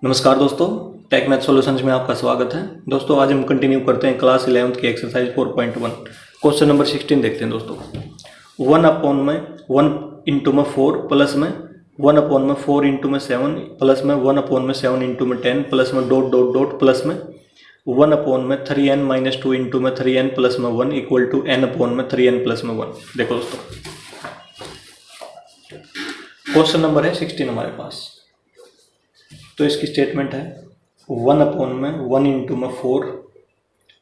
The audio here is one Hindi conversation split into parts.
नमस्कार दोस्तों, टेक मैथ सॉल्यूशंस में आपका स्वागत है। दोस्तों आज हम कंटिन्यू करते हैं क्लास 11th की एक्सरसाइज 4.1 क्वेश्चन नंबर 16 देखते हैं दोस्तों। 1/(1)(4) प्लस में 1/(4)(7) प्लस में 1/(7)(10) प्लस में डॉट डॉट डॉट प्लस में 1/(3n-2) प्लस में 1 इक्वल टू n/(3n प्लस में 1। देखो दोस्तों, क्वेश्चन नंबर है 16 हमारे पास। तो इसकी स्टेटमेंट है 1/(1)(4)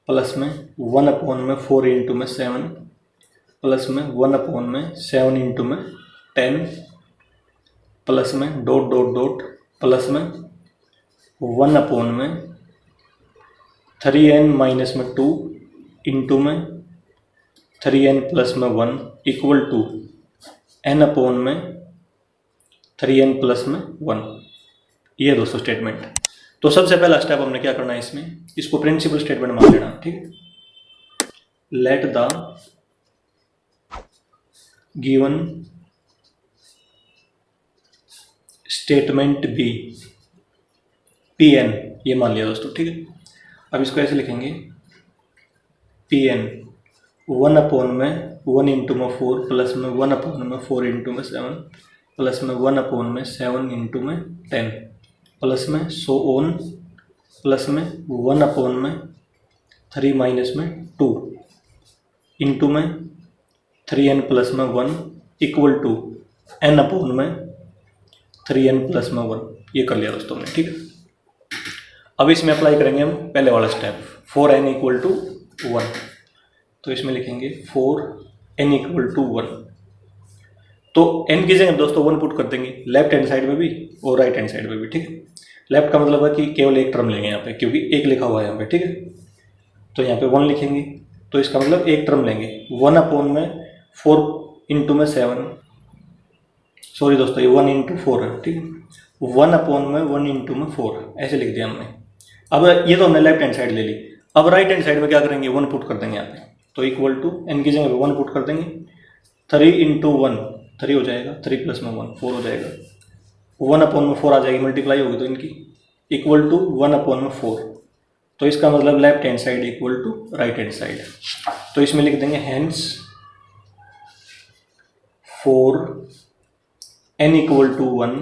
प्लस में 1/(4)(7) प्लस में 1/(7)(10 प्लस में डॉट डॉट डॉट प्लस में 1/(3n-2) इंटू में 3n प्लस में 1 इक्वल टू n/(3n प्लस में 1। ये दोस्तों स्टेटमेंट। तो सबसे पहला स्टेप हमने क्या करना है, इसको प्रिंसिपल स्टेटमेंट मान लेना। ठीक है, let the given statement be Pn, ये मान लिया दोस्तों। ठीक है, अब इसको ऐसे लिखेंगे Pn 1/(1)(4) प्लस में 1/(4)(7 प्लस में 1/(7)(10 प्लस में सो ऑन प्लस में 1/(3-2) इंटू में 3n प्लस में 1 इक्वल टू n/(3n प्लस में 1। ये कर लिया दोस्तों हमने। ठीक है, अब इसमें अप्लाई करेंगे हम पहले वाला स्टेप 4n इक्वल टू 1। तो इसमें लिखेंगे 4n इक्वल टू 1। तो n की जगह दोस्तों 1 पुट कर देंगे, लेफ्ट हैंड साइड में भी और राइट हैंड साइड में भी। ठीक है, लेफ्ट का मतलब है कि केवल एक टर्म लेंगे यहाँ पे, क्योंकि एक लिखा हुआ है यहाँ पे। ठीक है, तो यहाँ पे 1 लिखेंगे, तो इसका मतलब एक टर्म लेंगे 1/(4)(7। सॉरी दोस्तों, ये 1/4 है। ठीक है, 1/(1)(4) ऐसे लिख दिया हमने। अब ये तो हमने लेफ्ट हैंड साइड ले ली। अब राइट हैंड साइड में क्या करेंगे, 1 पुट कर देंगे यहाँ पे। तो इक्वल टू n की जगह 1 पुट कर देंगे, 3 × 1 3 हो जाएगा, 3 प्लस में 1 4 हो जाएगा, 1/(4) आ जाएगी, मल्टीप्लाई होगी तो इनकी इक्वल टू 1/(4। तो इसका मतलब left hand side equal to right hand side. तो इसमें लिख देंगे hence for n equal to 1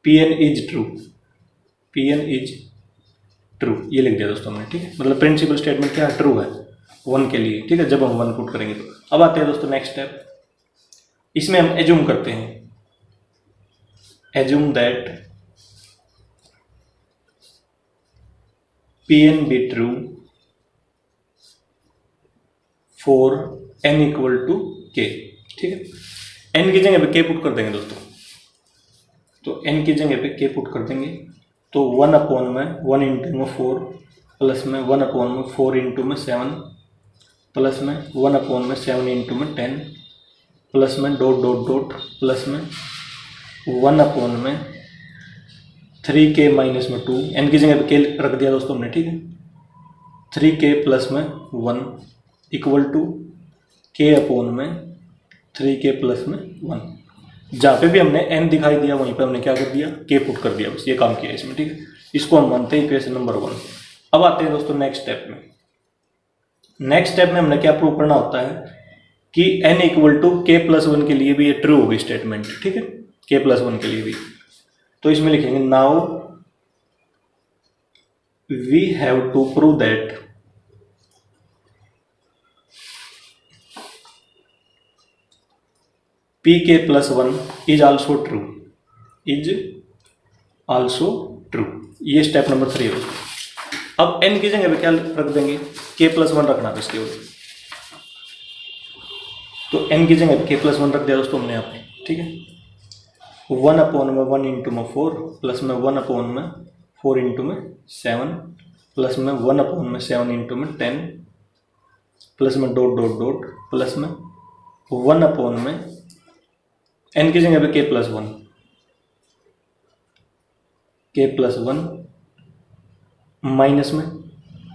Pn is true, Pn is true. ये लिख दिया दोस्तों हमने। ठीक है, मतलब प्रिंसिपल स्टेटमेंट क्या है, ट्रू है 1 के लिए। ठीक है, जब हम 1 पुट करेंगे तो। अब आते हैं दोस्तों नेक्स्ट स्टेप। इसमें हम एज्यूम करते हैं, assume that Pn be true for n equal to k। ठीक है, n की जगह पे k पुट कर देंगे दोस्तों। तो n की जगह पे k पुट कर देंगे, तो 1/(1)(4) प्लस में 1/(4)(7 प्लस में 1/(7)(10 प्लस में डॉट डॉट डॉट प्लस में 1/(3k-2) n की जगह पे k रख दिया दोस्तों हमने। ठीक है, 3k प्लस में 1 इक्वल टू k/3k प्लस में 1। जहाँ पे भी हमने n दिखाई दिया वहीं पे हमने क्या कर दिया, k पुट कर दिया, बस ये काम किया इसमें। ठीक है, इसको हम मानते हैं इक्वेशन नंबर 1। अब आते हैं दोस्तों नेक्स्ट स्टेप में। नेक्स्ट स्टेप में हमने क्या प्रूव करना होता है कि n इक्वल टू k+1 के लिए भी ये ट्रू होगी स्टेटमेंट। ठीक है, k+1 के लिए भी। तो इसमें लिखेंगे now we have to prove that pk+1 is also true, is also true. ये स्टेप नंबर 3 है। अब n की जगह पे क्या रख देंगे, k+1 रखना है इसके ऊपर। तो n की जगह पे k+1 रख दिया दोस्तों हमने यहाँ पे। ठीक है, 1/(1)(4) प्लस में 1/(4)(7 प्लस में 1/(7)(10 प्लस में डॉट डॉट डॉट प्लस में 1/(n की जगह पे k+1 माइनस में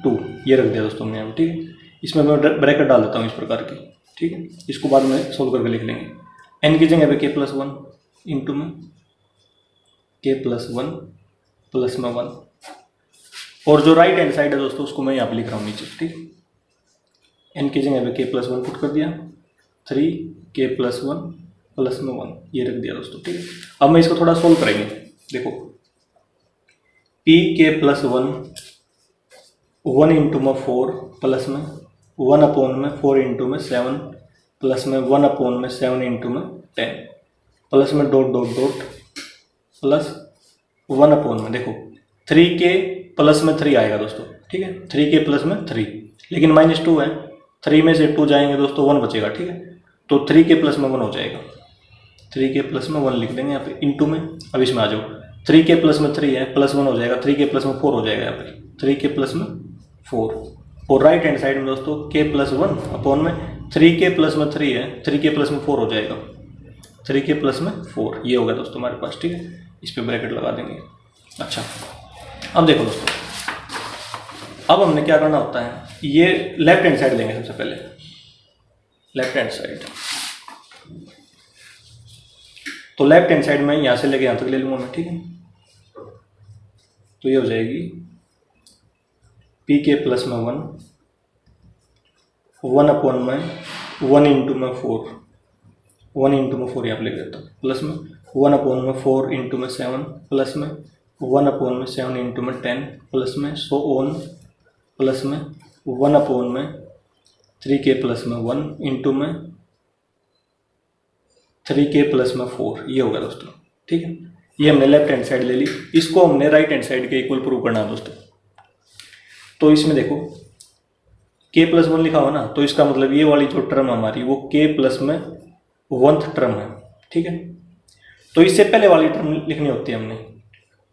2 ये रख दिया दोस्तों हमने यहाँ पे। ठीक है, इसमें मैं ब्रैकेट डाल देता हूँ इस प्रकार की। ठीक है, इसको बाद में सोल्व करके लिख लेंगे। n की जगह पे k+1 इंटू में के प्लस वन प्लस में 1, और जो राइट हैंड साइड है दोस्तों उसको मैं यहाँ पे लिख रहा हूँ नीचे, ठीक। एन की जगह पे के प्लस 1 पुट कर दिया, 3 के प्लस 1 प्लस में 1 ये रख दिया दोस्तों, ठीक है। अब मैं इसको थोड़ा सोल्व करेंगे। देखो पी के प्लस 1 इंटू में 4 प्लस में 1 अपॉन में 4 इंटू में 7 प्लस में 1 अपॉन में 7 इंटू में 10 प्लस में dot dot dot plus 1 upon में, देखो 3 के प्लस में 3 आएगा दोस्तों, ठीक है। 3 के प्लस में 3, लेकिन -2 है, 3 में से 2 जाएंगे दोस्तों 1 बचेगा, ठीक है। तो 3 के प्लस में 1 हो जाएगा, 3 के प्लस में 1 लिख देंगे यहाँ पे इंटू में। अब इसमें आ जाओ, 3 के प्लस में 3 है, प्लस 1 हो जाएगा, 3 के प्लस में 4 हो जाएगा यहाँ पे, 3 के प्लस में 4। और राइट हैंड साइड में दोस्तों के प्लस 1 अपॉन में 3 के प्लस में 3 है, 3 के प्लस में 4 हो जाएगा, 3 के प्लस में 4 ये होगा दोस्तों हमारे पास, ठीक है। इस पर ब्रैकेट लगा देंगे। अच्छा अब देखो दोस्तों, अब हमने क्या करना होता है, ये लेफ्ट हैंड साइड लेंगे सबसे पहले, लेफ्ट हैंड साइड। तो लेफ्ट हैंड साइड में यहाँ से लेके यहाँ तक ले लूँगा मैं, ठीक है। तो ये हो जाएगी पी के प्लस में 1 अपॉन में 1 इंटू में 4, 1 इंटू में 4 यहाँ पे ले देता हूँ, प्लस में 1 अपॉन में 4 इंटू में 7 प्लस में 1 अपॉन में 7 इंटू में 10 प्लस में सो ऑन प्लस में 1 अपॉन में 3 के प्लस में 1 इंटू में 3 के प्लस में 4 ये होगा दोस्तों, ठीक है। ये हमने लेफ्ट हैंड साइड ले ली, इसको हमने राइट हैंड साइड के इक्वल प्रूव करना है दोस्तों। तो इसमें देखो k प्लस 1 लिखा हुआ ना, तो इसका मतलब ये वाली जो टर्म हमारी वो k प्लस में 1th टर्म है, ठीक है। तो इससे पहले वाली टर्म लिखनी होती है हमने,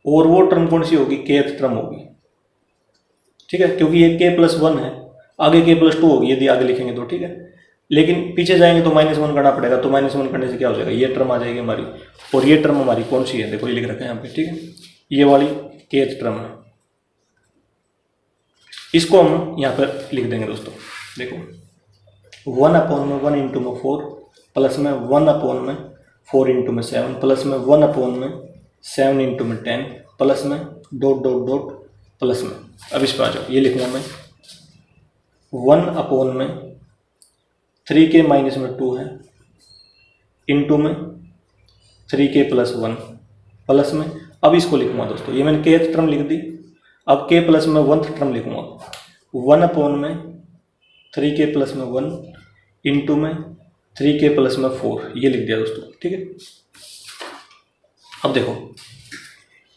और वो टर्म कौन सी होगी, kth टर्म होगी, ठीक है। क्योंकि ये k प्लस 1 है, आगे k प्लस 2 होगी यदि आगे लिखेंगे तो, ठीक है। लेकिन पीछे जाएंगे तो -1 करना पड़ेगा, तो -1 करने से क्या हो जाएगा, ये टर्म आ जाएगी हमारी, और ये टर्म हमारी कौन सी है, देखो ये लिख रखा है यहाँ पे, ठीक है। ये वाली kth टर्म है, इसको हम यहाँ पर लिख देंगे दोस्तों। देखो 1 अपॉन में 1 इंटू में 4 प्लस में 1 अपॉन में 4 इंटू में 7 प्लस में 1 अपॉन में 7 इंटू में 10 प्लस में डॉट डॉट डॉट प्लस में। अब इस पर आ जाओ, ये लिखूँगा मैं 1 अपॉन में 3 के माइनस में 2 है इंटू में 3 के प्लस 1 प्लस में, अब इसको लिखूँगा दोस्तों, ये मैंने kth टर्म लिख दी। अब k प्लस में 1th टर्म लिखूँगा 1 अपॉन में 3 के प्लस में 1 इंटू में 3 के प्लस में 4 ये लिख दिया दोस्तों, ठीक है। अब देखो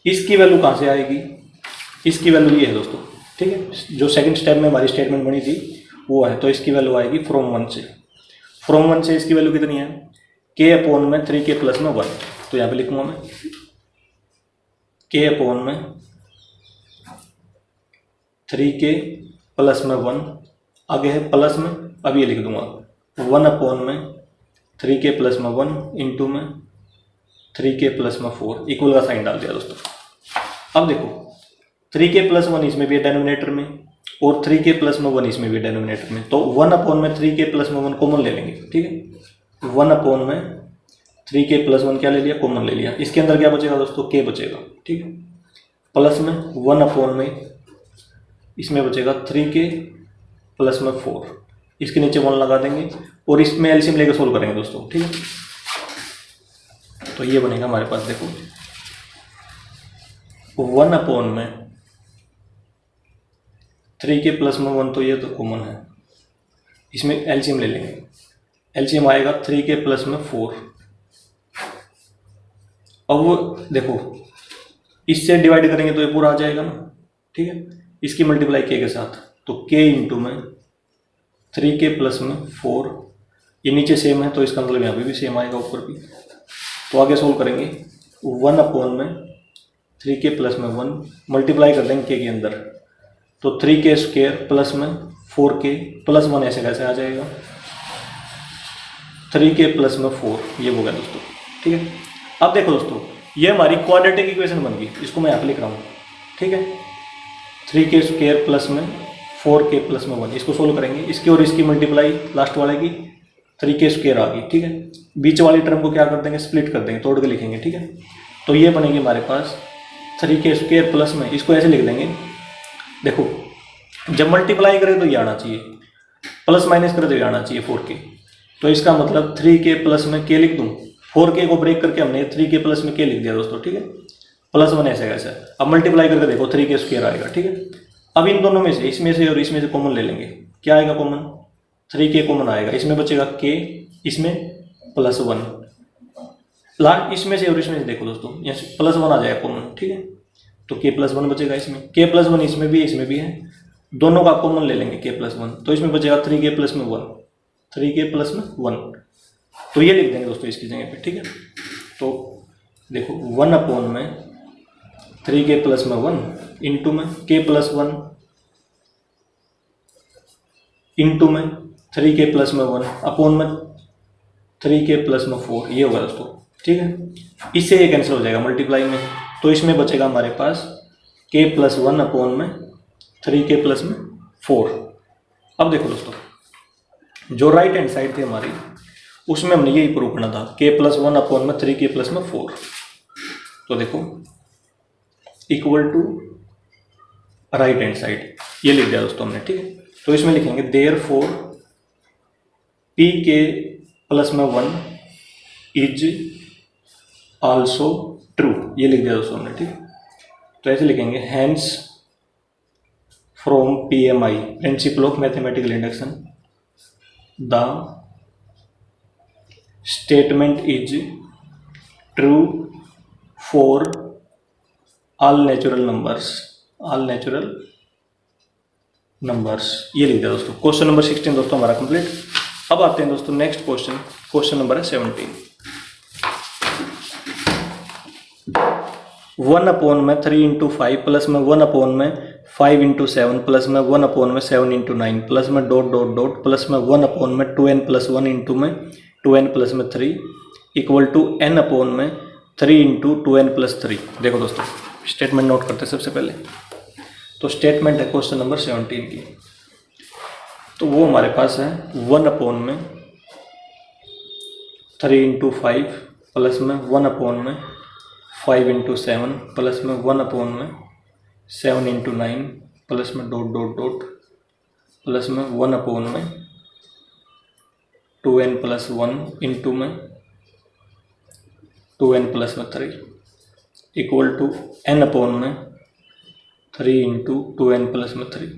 इसकी वैल्यू कहाँ से आएगी, इसकी वैल्यू ये है दोस्तों, ठीक है। जो सेकंड स्टेप में हमारी स्टेटमेंट बनी थी वो है, तो इसकी वैल्यू आएगी फ्रॉम 1 से। फ्रॉम 1 से इसकी वैल्यू कितनी है, k अपॉन में 3 के प्लस में 1, तो यहाँ पे लिखूँगा मैं k अपॉन में 3 के प्लस में 1, आगे है प्लस में, अब ये लिख दूंगा 1 अपॉन में 3 के प्लस में 1 इंटू में 3 के प्लस में 4 इक्वल का साइन डाल दिया दोस्तों। अब देखो 3 के प्लस 1 इसमें भी है डिनोमिनेटर में, और 3 के प्लस में 1 इसमें भी डिनोमिनेटर में, तो 1 अपॉन में 3 के प्लस में 1 कॉमन ले लेंगे, ठीक है। 1 अपॉन में 3 के प्लस 1 क्या ले लिया, कॉमन ले लिया। इसके अंदर क्या बचेगा दोस्तों, k बचेगा, ठीक है। प्लस में 1 अपॉन में इसमें बचेगा 3 के प्लस में 4, इसके नीचे 1 लगा देंगे और इसमें एलसीएम लेकर सोल्व करेंगे दोस्तों, ठीक है। तो ये बनेगा हमारे पास, देखो 1 अपॉन में 3 के प्लस में 1, तो ये तो कॉमन है, इसमें एलसीएम ले लेंगे, एलसीएम आएगा 3 के प्लस में 4। अब देखो इससे डिवाइड करेंगे तो ये पूरा आ जाएगा ना, ठीक है। इसकी मल्टीप्लाई k के साथ, तो k इंटू में 3 के प्लस में 4, ये नीचे सेम है तो इसका मतलब यहाँ पे भी सेम आएगा ऊपर भी। तो आगे सोल्व करेंगे 1 अपॉन में 3 के प्लस में 1 मल्टीप्लाई कर देंगे k के अंदर, तो 3 के स्क्वायर प्लस में 4 के प्लस 1 ऐसे कैसे आ जाएगा, 3 के प्लस में 4 ये हो गया दोस्तों, ठीक है। अब देखो दोस्तों ये हमारी क्वाड्रेटिक इक्वेशन बन गई, इसको मैं यहाँ पे लिख रहा हूँ, ठीक है। 3 के स्क्वायर प्लस में 4 के प्लस में 1, इसको सोल्व करेंगे, इसकी और इसकी मल्टीप्लाई लास्ट वाले की 3 के स्क्वायर आ गई, ठीक है। बीच वाली टर्म को क्या कर देंगे, स्प्लिट कर देंगे, तोड़ के लिखेंगे, ठीक है। तो ये बनेगी हमारे पास 3k² प्लस में, इसको ऐसे लिख देंगे, देखो जब मल्टीप्लाई करें तो ये आना चाहिए, प्लस माइनस करें तो ये आना चाहिए 4k। तो इसका मतलब 3k प्लस में k लिख दूँ, 4k को ब्रेक करके हमने 3k प्लस में k लिख दिया दोस्तों, ठीक है, +1 ऐसे कैसे। अब मल्टीप्लाई करके देखो 3k² आएगा, ठीक है। अब इन दोनों में से, इसमें से और इसमें से कॉमन ले लेंगे, क्या आएगा कॉमन, 3k कॉमन आएगा, इसमें बचेगा k, इसमें +1, लास्ट इसमें से और इसमें से देखो दोस्तों, यहाँ से +1 आ जाएगा कॉमन, ठीक है। तो k+1 बचेगा इसमें, k+1 इसमें भी है, इसमें भी है, दोनों का कॉमन ले लेंगे k+1, तो इसमें बचेगा 3k प्लस में 1, 3k प्लस में 1, तो ये लिख देंगे दोस्तों इसकी जगह पे, ठीक है। तो देखो 1 में 3k प्लस में 1 इंटू में k+1 इंटू में 3k प्लस में 1 अपॉन में 3k प्लस में 4, ये होगा दोस्तों, ठीक है। इससे ये कैंसिल हो जाएगा मल्टीप्लाई में, तो इसमें बचेगा हमारे पास k+1 अपॉन में 3k प्लस में 4। अब देखो दोस्तों, जो राइट हैंड साइड थी हमारी, उसमें हमने यही प्रूव करना था, k+1 अपॉन में 3k प्लस में 4। तो देखो equal to right hand side, ये लिख दिया दोस्तों हमने, ठीक है। तो इसमें लिखेंगे देयरफॉर pk प्लस में 1 इज आल्सो ट्रू, ये लिख दिया दोस्तों हमने, ठीक है। तो ऐसे लिखेंगे hence from PMI principle of mathematical induction the statement is true for all natural numbers, ये लिख दिया दोस्तों। क्वेश्चन नंबर 16 दोस्तों हमारा कंप्लीट। अब आते हैं दोस्तों नेक्स्ट क्वेश्चन, क्वेश्चन नंबर है 17। 1 में 3 इंटू 5 प्लस में 1 में 5 इंटू 7 प्लस में 1 में 7 इंटू 9 प्लस में डॉट डॉट डॉट प्लस में 1 में 2n प्लस 1 इंटू में 2n प्लस में 3 इक्वल टू n में 3 इंटू 2n प्लस 3। देखो दोस्तों स्टेटमेंट नोट करते हैं सबसे पहले। तो स्टेटमेंट है क्वेश्चन नंबर 17 की, तो वो हमारे पास है 1 में 3 इंटू 5 प्लस में 1 में 5 इंटू 7 प्लस में 1 में 7 इंटू 9 प्लस में डॉट डॉट डॉट प्लस में 1 में 2n प्लस 1 इंटू में 2n प्लस में 3 इक्वल टू n में 3 इंटू 2n प्लस में 3।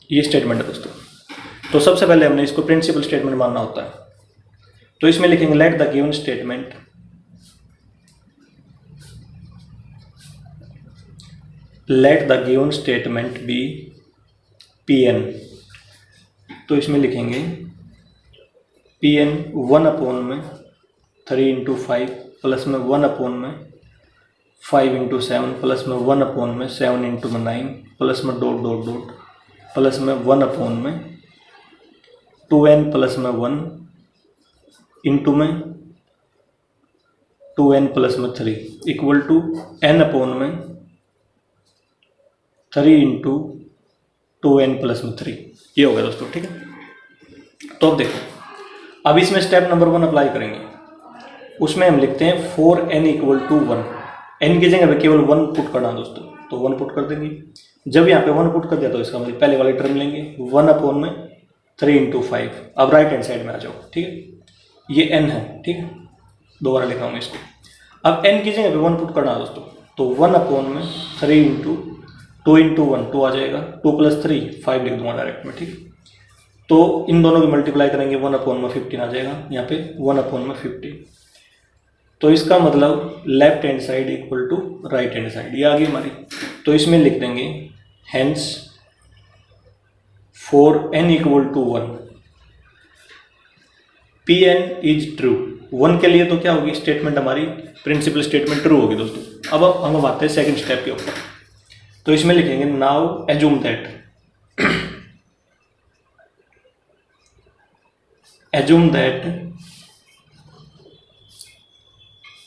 ये स्टेटमेंट है दोस्तों। तो सबसे पहले हमने इसको प्रिंसिपल स्टेटमेंट मानना होता है। तो इसमें लिखेंगे let the given statement be Pn। तो इसमें लिखेंगे Pn 1 में 3 इंटू 5 प्लस में 1 में 5 इंटू 7 प्लस में 1 में 7 इंटू 9 प्लस में डॉट डॉट डॉट प्लस में 1 में 2n प्लस में 1 इंटू में 2n प्लस में 3 इक्वल टू n में 3 इंटू 2n प्लस में 3। ये हो गया दोस्तों, ठीक है। तो अब देखो, अब इसमें स्टेप नंबर 1 अप्लाई करेंगे। उसमें हम लिखते हैं 4n इक्वल टू 1, n की जगह पे केवल 1 पुट करना दोस्तों, तो 1 पुट कर देंगे। जब यहाँ पे 1 पुट कर दिया तो इसका मतलब पहले वाले टर्म लेंगे 1 में 3 इंटू 5। अब राइट हैंड साइड में आ जाओ, ठीक है, ये n है, ठीक है, दोबारा लिखा हूँ इसको। अब n की जगह पे 1 पुट करना दोस्तों, तो 1 में 3 इंटू 2 इंटू 1 2 आ जाएगा, 2 प्लस 3 5 लिख दूंगा डायरेक्ट में, ठीक है। तो इन दोनों की मल्टीप्लाई करेंगे 1 में 15 आ जाएगा, यहाँ पे 1 में 50। तो इसका मतलब left hand side equal to right hand side, ये आ गई हमारी। तो इसमें लिख देंगे hence for n equal to 1 Pn is true. 1 के लिए तो क्या होगी स्टेटमेंट हमारी, प्रिंसिपल स्टेटमेंट ट्रू होगी दोस्तों। अब हम आते हैं सेकंड स्टेप के ऊपर। तो इसमें लिखेंगे now assume that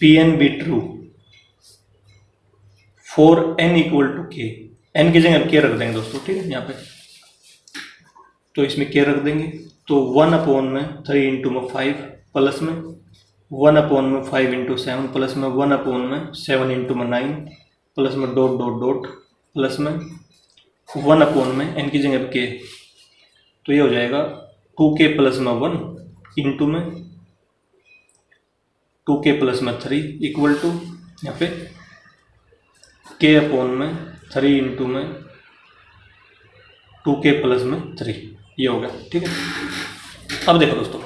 Pn be true for n equal to k। n की जगह k रख देंगे दोस्तों, ठीक है, यहाँ पे। तो इसमें k रख देंगे, तो 1 में 3 इंटू में 5 प्लस में 1/5 × 7 प्लस में 1/7 × 9 प्लस में डॉट डॉट डॉट प्लस में 1 n की जगह k, तो ये हो जाएगा 2k प्लस में 1 इंटू में 2k प्लस में 3 इक्वल टू यहाँ पे k/3 इंटू में 2k प्लस में 3, ये हो गया। ठीक है, अब देखो दोस्तों,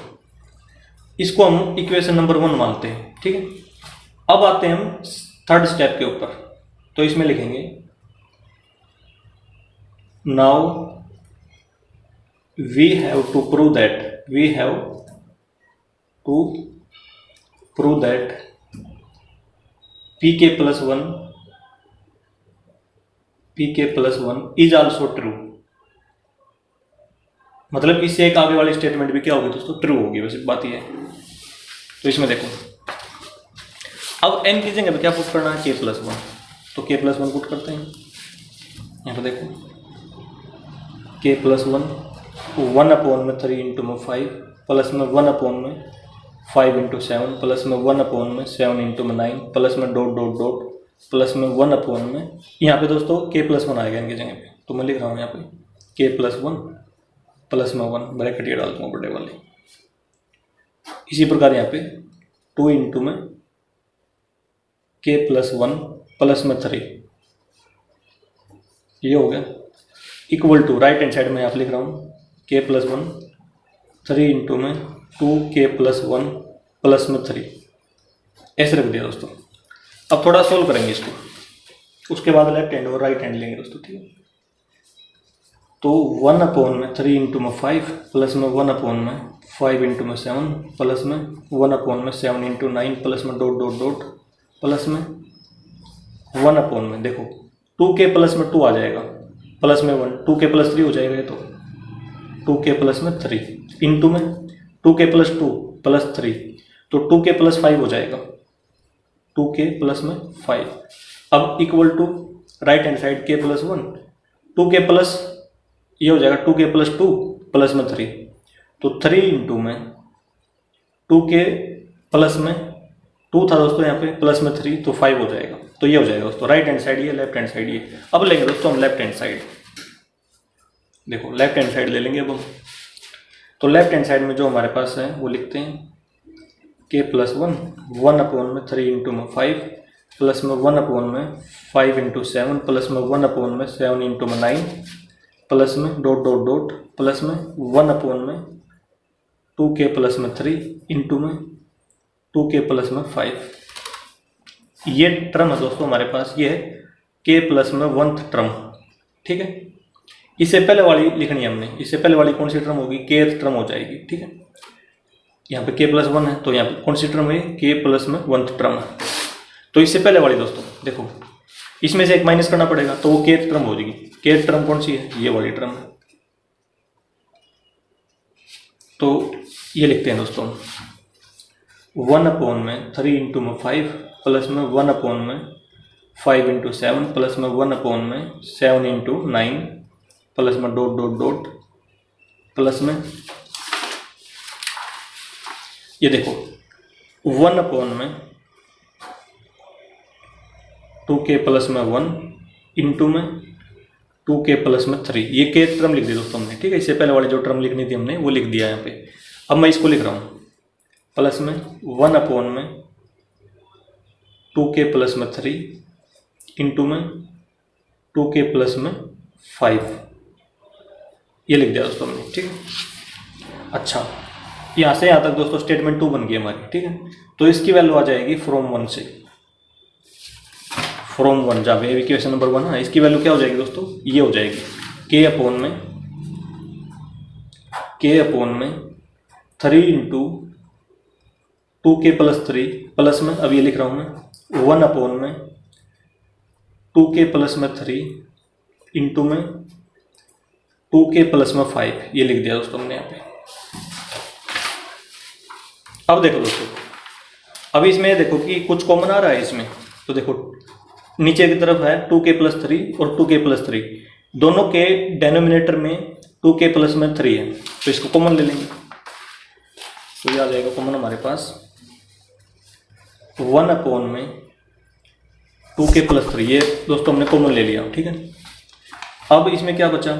इसको हम इक्वेशन नंबर 1 मानते हैं। ठीक है, अब आते हैं हम थर्ड स्टेप के ऊपर, तो इसमें लिखेंगे now we have to prove that pk plus 1 is also true. मतलब इससे एक आगे वाली स्टेटमेंट भी क्या होगी दोस्तों, ट्रू होगी। वैसे बात ये है, तो इसमें देखो अब n की जगह पे क्या पुट करना है, k + 1, तो k + 1 पुट करते हैं। यहाँ पे देखो k + 1 1/3 इंटू में 5 प्लस में 1/5 इंटू 7 प्लस में 1/7 इंटू में 9 प्लस में डॉट डॉट डॉट प्लस में 1 में यहाँ पे दोस्तों k + 1 आएगा इनकी जगह पे, तो मैं लिख रहा हूँ यहाँ पे k + 1 प्लस में 1 ब्रैकेट ये डाल दूँगा बड़े वाले। इसी प्रकार यहाँ पे 2 इंटू में k + 1 प्लस में 3, ये हो गया equal to right hand side में आप लिख रहा हूँ k + 1 3 इंटू में 2k + 1 प्लस में 3, ऐसे रख दिया दोस्तों। अब थोड़ा सोल्व करेंगे इसको, उसके बाद लेफ्ट हैंड और राइट हैंड लेंगे दोस्तों। ठीक है, तो 1/3 इंटू में 5 प्लस में 1/5 इंटू में 7 प्लस में 1/7 इंटू 9 प्लस में डॉट डॉट डॉट प्लस में 1/, देखो 2k प्लस में 2 आ जाएगा प्लस में 1, 2k + 3 हो जाएगा ये, तो 2k प्लस में 3 इंटू में 2k + 2 प्लस 3, तो 2k + 5 हो जाएगा, 2k प्लस में 5। अब equal to right hand side k + 1 2k plus ये हो जाएगा 2k + 2 प्लस में 3, तो 3 इंटू में 2k प्लस में 2 था दोस्तों यहाँ पे प्लस में 3, तो 5 हो जाएगा। तो ये हो जाएगा दोस्तों राइट हैंड साइड ये, लेफ्ट हैंड साइड ये। अब लेंगे दोस्तों हम लेफ्ट हैंड साइड, देखो लेफ्ट हैंड साइड ले लेंगे अब हम। तो लेफ्ट हैंड साइड में जो हमारे पास है वो लिखते हैं k + 1 1/3 इंटू में 5 प्लस में 1/5 इंटू 7 प्लस में 1/7 इंटू में 9 प्लस में डॉट डॉट डॉट प्लस में 2k प्लस में 3 इंटू में 2k प्लस में 5। ये टर्म है दोस्तों हमारे पास, ये है k प्लस में 1th टर्म। ठीक है, इससे पहले वाली लिखनी है हमने, इससे पहले वाली कौन सी टर्म होगी, kth टर्म हो जाएगी। ठीक है, यहाँ पे k + 1 है, तो यहाँ पे कौन सी टर्म है, k प्लस में 1th टर्म है। तो इससे पहले वाली दोस्तों देखो इसमें से एक माइनस करना पड़ेगा, तो वो kth टर्म हो जाएगी। kth टर्म कौन सी है, ये वाली टर्म है। तो ये लिखते हैं दोस्तों 1/3 इंटू में 5 प्लस में 1/5 इंटू 7 प्लस में 1/7 इंटू 9 प्लस में डॉट डॉट डॉट प्लस में ये देखो 2k प्लस में 1 इंटू में 2k प्लस में 3, ये k टर्म लिख दी दोस्तों हमने। ठीक है, इससे पहले वाली जो टर्म लिखनी थी हमने वो लिख दिया यहाँ पे। अब मैं इसको लिख रहा हूँ प्लस में 1/2k प्लस में 3 इंटू में 2k प्लस में 5, ये लिख दिया दोस्तों हमने। ठीक है, अच्छा यहाँ से यहाँ तक दोस्तों स्टेटमेंट 2 बन गई हमारी। ठीक है, तो इसकी वैल्यू आ जाएगी फ्रॉम 1 से, फ्रॉम 1 जहाँ पे इक्वेशन नंबर 1 है, इसकी वैल्यू क्या हो जाएगी दोस्तों, ये हो जाएगी k/3 into 2k plus 3 plus में, अब ये लिख रहा हूँ मैं 1/2k प्लस में 3 इंटू में 2k प्लस में 5, ये लिख दिया दोस्तों हमने यहाँ पे। अब देखो दोस्तों, अब इसमें देखो कि कुछ कॉमन आ रहा है इसमें, तो देखो नीचे की तरफ है 2k प्लस 3 और 2k प्लस 3, दोनों के डेनोमिनेटर में 2k प्लस में 3 है, तो इसको कॉमन ले लेंगे, तो ये आ जाएगा कॉमन हमारे पास 1 में 2k + 3, ये दोस्तों हमने कॉमन ले लिया, ठीक है। अब इसमें क्या बचा,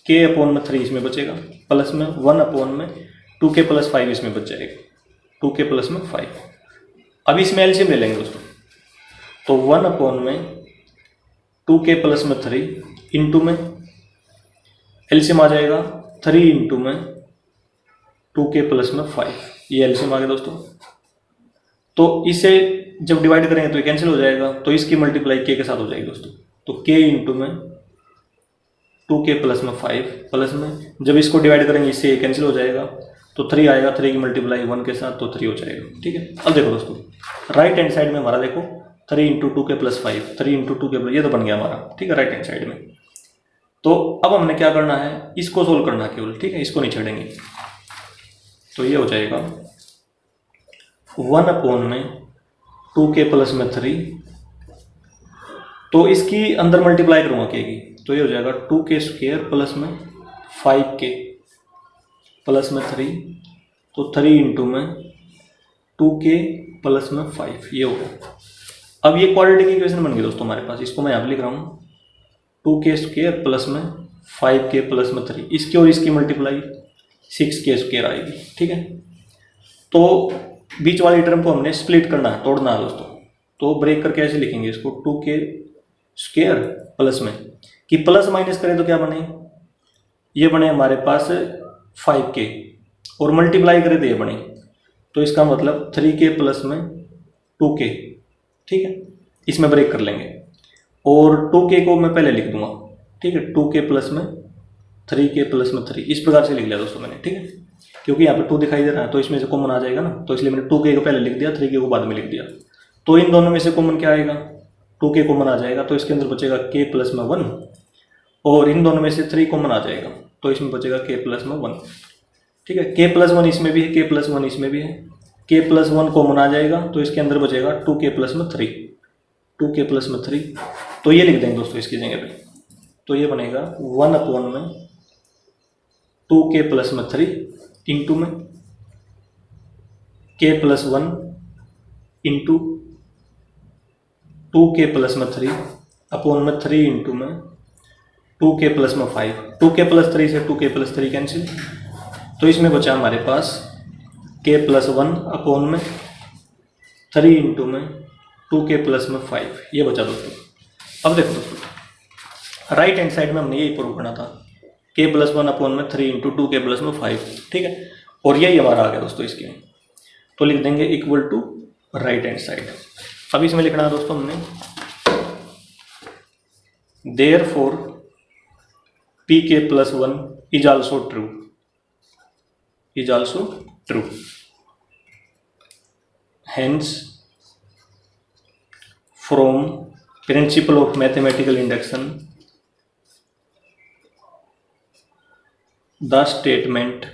k/3 इसमें बचेगा, प्लस में 1 में 2k + 5 इसमें बच जाएगा, 2k + 5। अब इसमें एलसीएम ले लेंगे दोस्तों, तो 1 में 2k + 3 इंटू में एलसीएम आ जाएगा 3 इंटू में 2k + 5, ये एलसीएम आ गया दोस्तों। तो इसे जब डिवाइड करेंगे तो ये कैंसिल हो जाएगा, तो इसकी मल्टीप्लाई k के साथ हो जाएगी दोस्तों, तो k इंटू में 2k + 5 प्लस में जब इसको डिवाइड करेंगे इससे ये कैंसिल हो जाएगा, तो 3 आएगा, 3 की मल्टीप्लाई 1 के साथ, तो 3 हो जाएगा, ठीक है। अब देखो दोस्तों, राइट हैंड साइड में हमारा देखो 3 इंटू 2k + 5, 3 इंटू 2k, ये तो बन गया हमारा, ठीक है, राइट हैंड साइड में। तो अब हमने क्या करना है, इसको सोल्व करना है केवल, ठीक है, इसको नहीं छेड़ेंगे। तो ये हो जाएगा 1 में 2k + 3, तो इसकी अंदर मल्टीप्लाई करूँगा k की, तो ये हो जाएगा 2k² प्लस में 5k प्लस में 3, तो 3 इंटू में 2k प्लस में 5, ये हो गया। अब ये क्वाड्रेटिक इक्वेशन बन गई दोस्तों हमारे पास, इसको मैं यहाँ पे लिख रहा हूँ 2k² प्लस में 5k प्लस में 3, इसकी और इसकी मल्टीप्लाई 6k² आएगी, ठीक है। तो बीच वाली टर्म को हमने स्प्लिट करना है, तोड़ना है दोस्तों, तो ब्रेक करके ऐसे लिखेंगे इसको 2k² प्लस में, कि प्लस माइनस करें तो क्या बने, ये बने हमारे पास 5k, और मल्टीप्लाई करें तो ये बने, तो इसका मतलब 3k प्लस में 2k, ठीक है। इसमें ब्रेक कर लेंगे, और 2k को मैं पहले लिख दूंगा, ठीक है, 2k प्लस में 3k प्लस में 3, इस प्रकार से लिख लिया दोस्तों मैंने, ठीक है, क्योंकि यहाँ पे 2 दिखाई दे रहा है तो इसमें से कॉमन आ जाएगा ना, तो इसलिए मैंने 2k को पहले लिख दिया, 3k को बाद में लिख दिया। तो इन दोनों में से कॉमन क्या आएगा, 2k कॉमन आ जाएगा, तो इसके अंदर बचेगा k + 1, और इन दोनों में से 3 कॉमन आ जाएगा, तो इसमें बचेगा k + 1, ठीक है। k + 1 इसमें भी है, k + 1 इसमें भी है, k + 1 कॉमन आ जाएगा, तो इसके अंदर बचेगा 2k + 3, 2k + 3, तो ये लिख देंगे दोस्तों इसकी जगह पे, तो ये बनेगा 1 में 2k + 3 इंटू में k + 1 इंटू 2k + 3 अपॉन में 3 इंटू में 2k + 5, 2k + 3 से 2k + 3 कैंसिल, तो इसमें बचा हमारे पास k + 1 अपॉन में 3 इंटू में 2k + 5, ये बचा दोस्तों। अब देखो दोस्तों, राइट हैंड साइड में हमने यही प्रूव करना था, k + 1 अपॉन में 3 इंटू 2k + 5, ठीक है, और यही हमारा आ गया दोस्तों इसके, तो लिख देंगे equal to right hand side. अब इसमें लिखना है दोस्तों हमने therefore pk + 1 is also true, hence from principle of mathematical induction the statement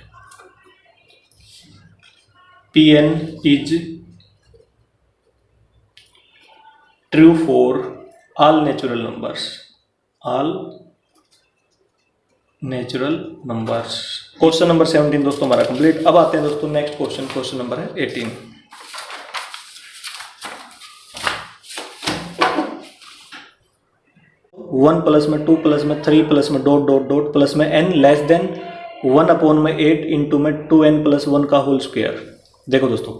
Pn is true for all natural numbers, question number 17 दोस्तों हमारा कंप्लीट। अब आते हैं दोस्तों नेक्स्ट क्वेश्चन नंबर है 18। वन प्लस में 2 प्लस में 3 प्लस में डॉट डॉट डॉट प्लस में n लेस देन 1 अपॉन में 8 इंटू में 2n + 1 का होल स्क्वायर। देखो दोस्तों,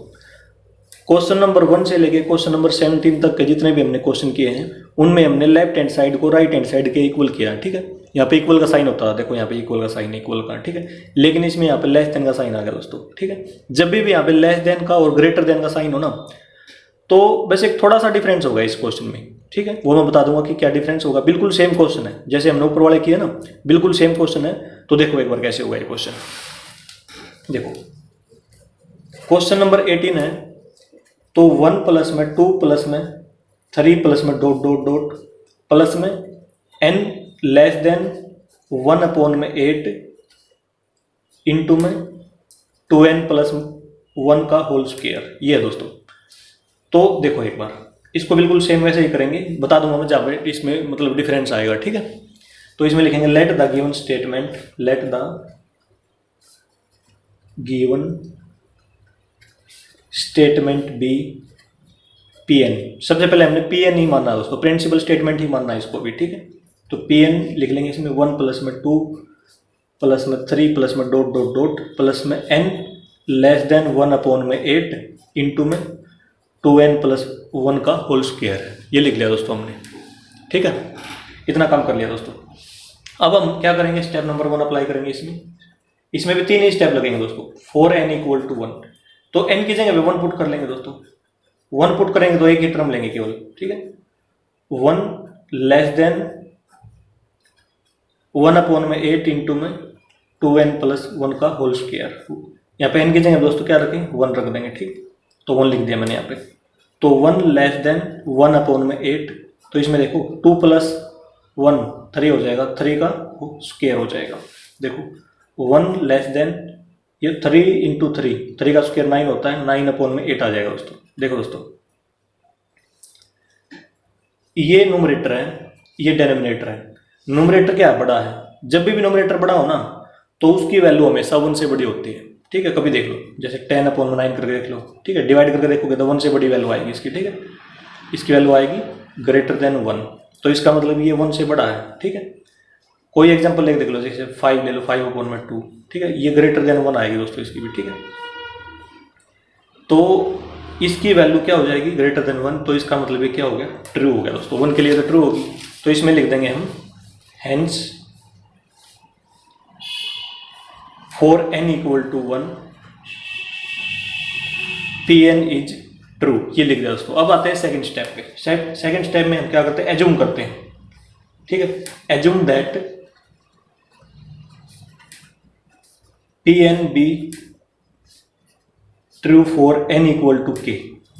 क्वेश्चन नंबर 1 से लेके क्वेश्चन नंबर 17 तक के जितने भी हमने क्वेश्चन किए हैं उनमें हमने लेफ्ट हैंड साइड को राइट हैंड साइड के इक्वल किया, ठीक है। यहाँ पे इक्वल का साइन होता है, देखो यहाँ पे इक्वल का साइन, इक्वल का, ठीक है, लेकिन इसमें यहाँ पे लेस देन का साइन आ गया दोस्तों, ठीक है। जब भी यहाँ पे लेस देन का और ग्रेटर देन का साइन हो ना, तो बस एक थोड़ा सा डिफरेंस होगा इस क्वेश्चन में, ठीक है, वो मैं बता दूंगा कि क्या डिफरेंस होगा। बिल्कुल सेम क्वेश्चन है जैसे हमने ऊपर वाले किए ना, बिल्कुल सेम क्वेश्चन है। तो देखो एक बार कैसे होगा ये क्वेश्चन। देखो क्वेश्चन नंबर 18 है, तो 1 प्लस में 2 प्लस में 3 प्लस में डॉट डॉट डॉट प्लस में n लेस देन 1 अपॉन में 8 इंटू में 2n + 1 का होल स्क्वायर, ये है दोस्तों। तो देखो एक बार इसको बिल्कुल सेम वैसे ही करेंगे, बता दूंगा मैं जब इसमें मतलब डिफरेंस आएगा, ठीक है। तो इसमें लिखेंगे let the given statement be P N, सबसे पहले हमने पी एन ही मानना है दोस्तों, प्रिंसिपल स्टेटमेंट ही मानना है इसको भी, ठीक है। तो पी एन लिख लेंगे इसमें 1 प्लस में 2 प्लस में 3 प्लस में डॉट डॉट डॉट प्लस में n लेस देन 1 अपॉन में 8 इंटू में 2n प्लस 1 का होल स्क्वायर, ये लिख लिया दोस्तों हमने, ठीक है। इतना काम कर लिया दोस्तों। अब हम क्या करेंगे, स्टेप नंबर 1 अप्लाई करेंगे इसमें भी 3 ही स्टेप लगेंगे दोस्तों। 4n इक्वल टू 1, तो n की जगह पे 1 पुट कर लेंगे दोस्तों। 1 पुट करेंगे तो एक ही टर्म लेंगे केवल, ठीक है। 1 लेस देन 1 अपॉन में 8 इंटू में 2n प्लस 1 का होल स्क्वायर। यहाँ पे n की जगह दोस्तों क्या रखेंगे, 1 रख देंगे, ठीक। तो 1 लिख दिया मैंने यहाँ पे। तो 1 लेस देन 1 अपॉन में 8, तो इसमें देखो 2 प्लस 1 3 हो जाएगा, 3 का स्क्वायर हो जाएगा। देखो 1 लेस देन ये 3 इंटू 3 का स्क्वायर 9 होता है, 9 अपॉन में 8 आ जाएगा दोस्तों। देखो दोस्तों, ये न्यूमरेटर है, ये डेनोमिनेटर है। न्यूमरेटर क्या बड़ा है, जब भी न्यूमरेटर बड़ा हो ना तो उसकी वैल्यू हमेशा 1 से बड़ी होती है, ठीक है। कभी देख लो, जैसे 10 अपॉन में 9 करके देख लो, ठीक है। डिवाइड करके देखोगे तो 1 से बड़ी वैल्यू आएगी इसकी, ठीक है। इसकी वैल्यू आएगी ग्रेटर देन 1, तो इसका मतलब ये 1 से बड़ा है, ठीक है। कोई एग्जांपल लेके देख लो, जैसे 5 ले लो, 5 अपॉन में 2, ठीक है। ये ग्रेटर देन 1 आएगी दोस्तों इसकी भी, ठीक है। तो इसकी वैल्यू क्या हो जाएगी, ग्रेटर देन 1, तो इसका मतलब ये क्या हो गया, ट्रू हो गया दोस्तों। 1 के लिए तो ट्रू होगी, तो इसमें लिख देंगे हम hence for n equal to 1 P N is true, ये लिख दिया दोस्तों। अब आते हैं सेकंड स्टेप पे। सेकंड स्टेप में हम क्या करते हैं, एज्यूम करते हैं, ठीक है। Assume that P N be true for n equal to k,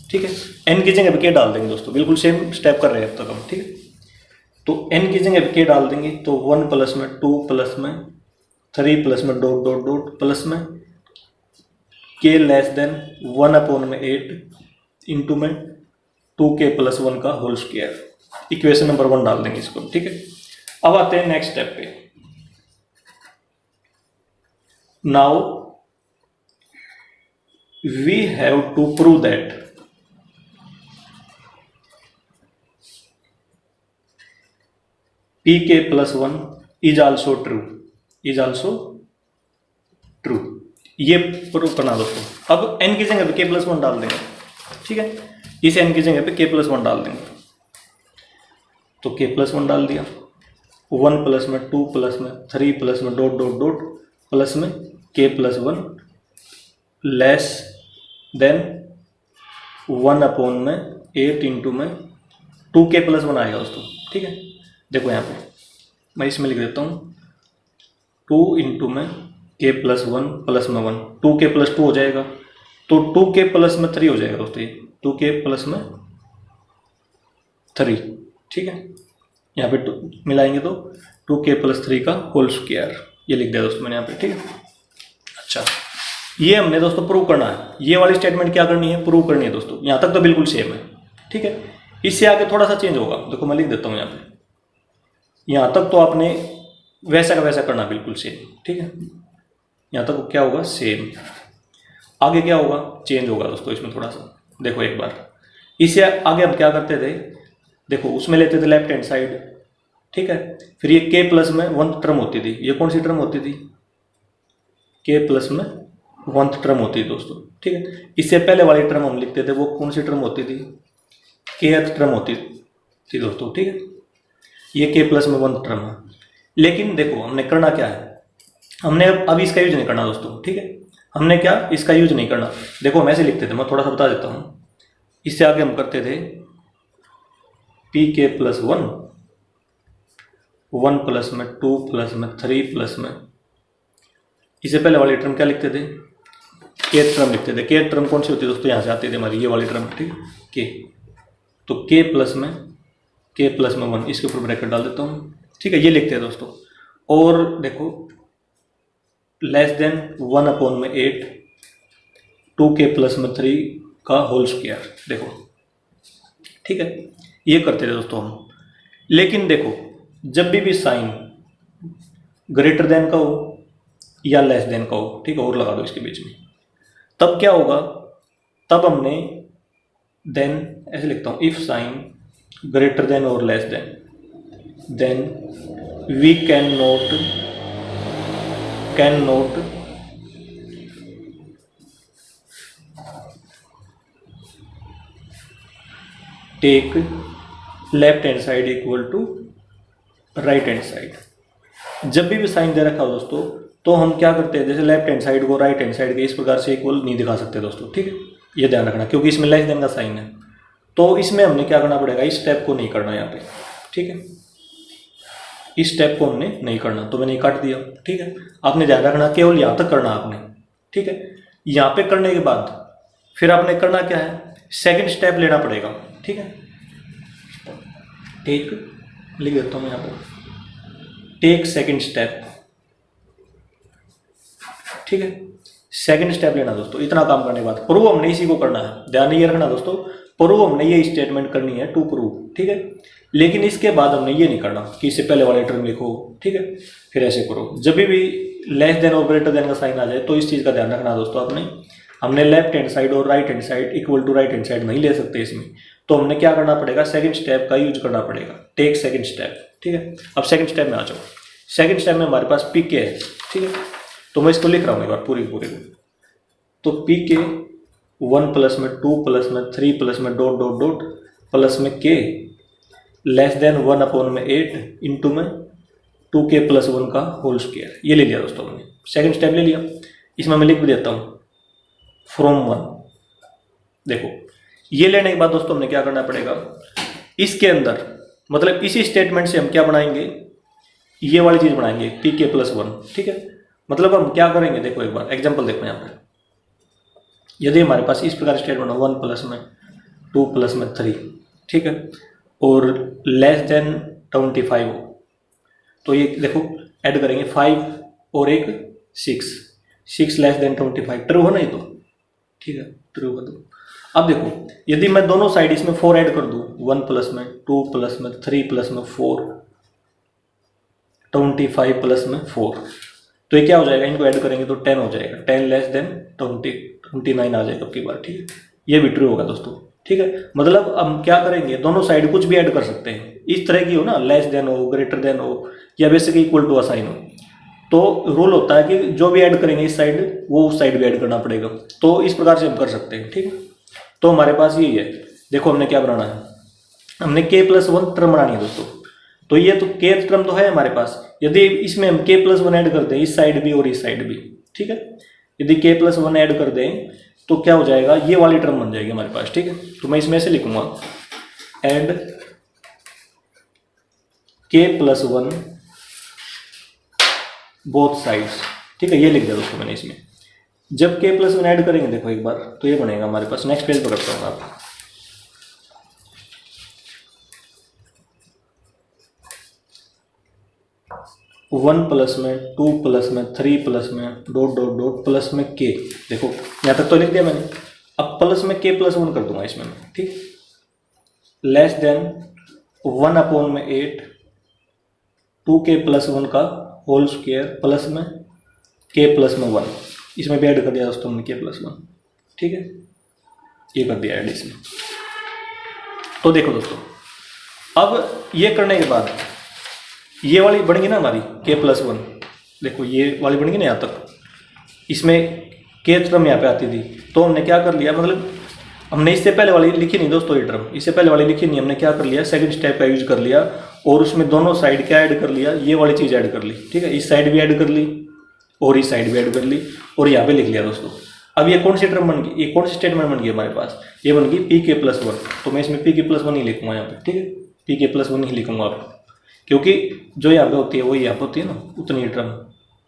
ठीक है। n की जगह पे k डाल देंगे दोस्तों, बिल्कुल सेम स्टेप कर रहे हैं अब तक हम, ठीक है। तो n की जगह पे k डाल देंगे, तो 1 प्लस में 2 प्लस में 3 प्लस में डॉट डॉट डॉट प्लस में k लेस देन 1 अपॉन में 8 इंटू में 2k प्लस 1 का होल स्क्वायर। इक्वेशन नंबर 1 डाल देंगे इसको, ठीक है। अब आते हैं नेक्स्ट स्टेप पे। Now we have to prove that pk plus 1 is also true, is also true, ये प्रूव करना दोस्तों। अब n की जगह पे k प्लस 1 डाल देंगे, ठीक है। इस n की जगह पे k प्लस 1 डाल देंगे, तो k प्लस 1 डाल दिया। 1 प्लस में 2 प्लस में 3 प्लस में डॉट डॉट डॉट प्लस में k plus 1 less than 1 upon में 8 इंटू में 2k प्लस 1 आएगा दोस्तों, ठीक है। देखो यहाँ पे मैं इसमें लिख देता हूँ 2 इंटू में k प्लस 1 प्लस में 1, 2k प्लस 2 हो जाएगा, तो 2k प्लस में 3 हो जाएगा दोस्तों, ये 2k प्लस में 3, ठीक है। यहाँ पे मिलाएंगे तो 2k प्लस 3 का होल स्क्वायर, ये लिख दिया दोस्तों मैंने यहाँ पे, ठीक है। अच्छा, ये हमने दोस्तों प्रूव करना है। ये वाली स्टेटमेंट क्या करनी है, प्रूव करनी है दोस्तों। यहाँ तक तो बिल्कुल सेम है, ठीक है। इससे आगे थोड़ा सा चेंज होगा, देखो मैं लिख देता हूँ यहाँ पे। यहाँ तक तो आपने वैसा का वैसा करना, बिल्कुल सेम, ठीक है। यहाँ तक क्या होगा, सेम। आगे क्या होगा, चेंज होगा दोस्तों इसमें थोड़ा सा। देखो एक बार, इससे आगे हम क्या करते थे, देखो उसमें लेते थे लेफ्ट हैंड साइड, ठीक है। फिर ये k प्लस में 1th टर्म होती थी, ये कौन सी टर्म होती थी, k प्लस में 1th टर्म होती थी दोस्तों, ठीक है। इससे पहले वाली टर्म हम लिखते थे, वो कौन सी टर्म होती थी, kth टर्म होती थी दोस्तों, ठीक है। ये k प्लस में 1th टर्म है। लेकिन देखो हमने करना क्या है, हमने अब इसका यूज नहीं करना दोस्तों, ठीक है। हमने क्या, इसका यूज नहीं करना। देखो हम ऐसे लिखते थे, मैं थोड़ा सा बता देता हूँ। इससे आगे हम करते थे pk प्लस 1, 1 प्लस में 2 प्लस में 3 प्लस में, इससे पहले वाली टर्म क्या लिखते थे, k टर्म लिखते थे। k टर्म कौन सी होती है दोस्तों, यहाँ से आती थी हमारी ये वाली टर्म, ठीक है, k। तो k प्लस में 1, इसके ऊपर ब्रैकेट डाल देता हूँ, ठीक है। ये लिखते हैं दोस्तों। और देखो लेस देन 1 अपॉन में 8 2k प्लस में 3 का होल स्क्वायर, देखो, ठीक है। ये करते थे दोस्तों हम। लेकिन देखो जब भी साइन ग्रेटर देन का हो या लेस देन का हो, ठीक है, और लगा दो इसके बीच में, तब क्या होगा, तब हमने देन ऐसे लिखता हूँ, इफ साइन ग्रेटर देन और less than we can not take left hand side equal to right hand side. जब भी साइन दे रखा हो दोस्तों, तो हम क्या करते हैं, जैसे लेफ्ट हैंड साइड को राइट हैंड साइड के इस प्रकार से इक्वल नहीं दिखा सकते दोस्तों, ठीक है, ये ध्यान रखना, क्योंकि इसमें लेस देन का साइन है। तो इसमें हमने क्या करना पड़ेगा, इस स्टेप को नहीं करना यहाँ पे, ठीक है, इस स्टेप को हमने नहीं करना, तो मैंने काट दिया, ठीक है। आपने ध्यान रखना केवल यहाँ तक करना आपने, ठीक है। यहाँ पे करने के बाद फिर आपने करना क्या है, सेकंड स्टेप लेना पड़ेगा, ठीक है। टेक, लिख देता हूँ मैं यहाँ पर, टेक सेकंड स्टेप, ठीक है। सेकंड स्टेप लेना दोस्तों। इतना काम करने के बाद प्रूव हमने इसी को करना है, ध्यान ये रखना दोस्तों, प्रूव हमने ये स्टेटमेंट करनी है, टू प्रूव, ठीक है। लेकिन इसके बाद हमने ये नहीं करना कि इससे पहले वाले टर्म लिखो, ठीक है, फिर ऐसे करो। जब भी लेस देन और ग्रेटर देन का साइन आ जाए तो इस चीज़ का ध्यान रखना दोस्तों आपने, हमने लेफ्ट हैंड साइड और right hand side equal to right hand side नहीं ले सकते इसमें, तो हमने क्या करना पड़ेगा, सेकंड स्टेप का यूज करना पड़ेगा, टेक सेकंड स्टेप, ठीक है। अब सेकंड स्टेप में आ जाओ। सेकंड स्टेप में हमारे पास पी के है, ठीक है, तो मैं इसको लिख रहा हूँ एक बार पूरी को। तो पी के 1 प्लस में 2 प्लस में 3 प्लस में डॉट डॉट डॉट प्लस में के लेस देन 1 अपॉन में 8 इंटू में 2k प्लस 1 का होल स्क्वायर, ये ले लिया दोस्तों हमने, सेकंड स्टेप ले लिया। इसमें मैं लिख भी देता हूँ फ्रॉम 1। देखो ये लेने के बाद दोस्तों हमने क्या करना पड़ेगा, इसके अंदर मतलब इसी स्टेटमेंट से हम क्या बनाएंगे, ये वाली चीज़ बनाएंगे पी के प्लस 1, ठीक है। मतलब हम क्या करेंगे, देखो एक बार एग्जाम्पल देखो यहाँ पर, यदि हमारे पास इस प्रकार स्टेटमेंट हो 1 प्लस में 2 प्लस में 3, ठीक है, और लेस देन 25 हो, तो ये देखो ऐड करेंगे 5 और एक 6 लेस देन 25, ट्रू है ना ये तो, ठीक है, ट्रू है। तो अब देखो यदि मैं दोनों साइड इसमें 4 ऐड कर दूं, 1 प्लस में 2 प्लस में 3 प्लस में 4 25 प्लस में 4, तो ये क्या हो जाएगा, इनको ऐड करेंगे तो 10 हो जाएगा, 10 लेस देन 29 आ जाएगा आपकी बार, ठीक है। ये भी ट्रू होगा दोस्तों, ठीक है। मतलब हम क्या करेंगे, दोनों साइड कुछ भी ऐड कर सकते हैं, इस तरह की हो ना, लेस देन हो, ग्रेटर देन हो, या बेसिकली इक्वल टू असाइन हो, तो रूल होता है कि जो भी ऐड करेंगे इस साइड, वो उस साइड भी ऐड करना पड़ेगा। तो इस प्रकार से हम कर सकते हैं, ठीक है। तो हमारे पास यही है, देखो हमने क्या बनाना है, हमने k प्लस 1 टर्म बनानी है दोस्तों। तो ये तो k टर्म तो है हमारे पास, यदि इसमें हम k प्लस 1 ऐड कर दें, इस साइड भी और इस साइड भी, ठीक है, यदि k प्लस 1 ऐड कर दें तो क्या हो जाएगा, ये वाली टर्म बन जाएगी हमारे पास, ठीक है। तो मैं इसमें से लिखूंगा add k plus 1 both sides, ठीक है, ये लिख दिया दोस्तों मैंने इसमें। जब k प्लस 1 ऐड करेंगे देखो एक बार, तो ये बनेगा हमारे पास, नेक्स्ट पेज पर करता हूँ आप, वन प्लस में 2 प्लस में 3 प्लस में डॉट डॉट डॉट प्लस में k, देखो यहाँ तक तो लिख दिया मैंने। अब प्लस में k प्लस 1 कर दूंगा इसमें मैं, ठीक, लेस देन 1 अपॉन में 8 2k प्लस 1 का होल स्क्वायर प्लस में k प्लस में 1, इसमें भी ऐड कर दिया दोस्तों हमने k प्लस 1, ठीक है, ये कर दिया ऐड इसमें। तो देखो दोस्तों, अब ये करने के बाद ये वाली बनेगी ना हमारी k प्लस 1, देखो ये वाली बनेगी ना यहाँ तक, इसमें k टर्म यहाँ पे आती थी, तो हमने क्या कर लिया, मतलब हमने इससे पहले वाली लिखी नहीं दोस्तों, ये टर्म इससे पहले वाली लिखी नहीं, हमने क्या कर लिया, सेकंड स्टेप का यूज कर लिया और उसमें दोनों साइड क्या ऐड कर लिया, ये वाली चीज़ ऐड कर ली, ठीक है, इस साइड भी ऐड कर ली और इस साइड भी ऐड कर ली और यहाँ पे लिख लिया दोस्तों। अब ये कौन सी टर्म बन गई, ये कौन सी स्टेटमेंट बन गई हमारे पास, ये बन गई पी के प्लस 1, तो मैं इसमें पी के प्लस 1 ही लिखूंगा यहाँ पे, ठीक है, पी के प्लस 1 ही लिखूंगा आप, क्योंकि जो यहाँ पे होती है वही यहाँ पे होती है ना, उतनी टर्म,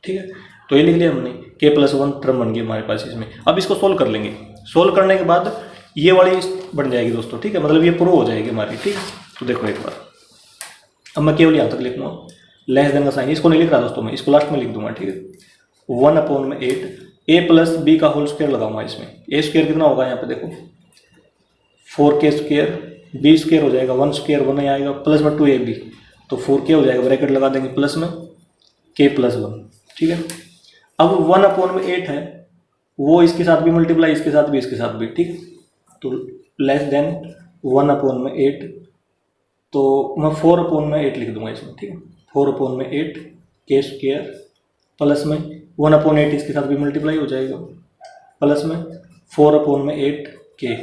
ठीक है। तो ये लिख लिया हमने, k प्लस 1 टर्म बन गई हमारे पास इसमें। अब इसको सोल्व कर लेंगे, सोल्व करने के बाद ये वाली बन जाएगी दोस्तों, ठीक है, मतलब ये प्रूव हो जाएगी हमारी, ठीक है। तो देखो एक बार, अब मैं केवल यहाँ तक लिखूंगा, लेस देन का साइन इसको नहीं लिख रहा दोस्तों, मैं इसको लास्ट में लिख दूंगा, ठीक है। 1 अपॉन में 8 a प्लस b का होल स्क्वायर लगाऊंगा इसमें, a स्क्वायर कितना होगा यहाँ पे देखो 4k स्क्वायर, b स्क्वायर हो जाएगा 1 स्क्वायर 1 आएगा प्लस में 2ab, तो 4k हो जाएगा, ब्रैकेट लगा देंगे प्लस में k प्लस 1, ठीक है। अब 1 अपॉन में 8 है, वो इसके साथ भी मल्टीप्लाई, इसके साथ भी, इसके साथ भी, ठीक है, तो लेस देन 1/8, तो मैं 4/8 लिख दूंगा इसमें, ठीक है। 4/8 के स्क्वायर प्लस में 1/8 इसके साथ भी मल्टीप्लाई हो जाएगा, प्लस में 4/8 के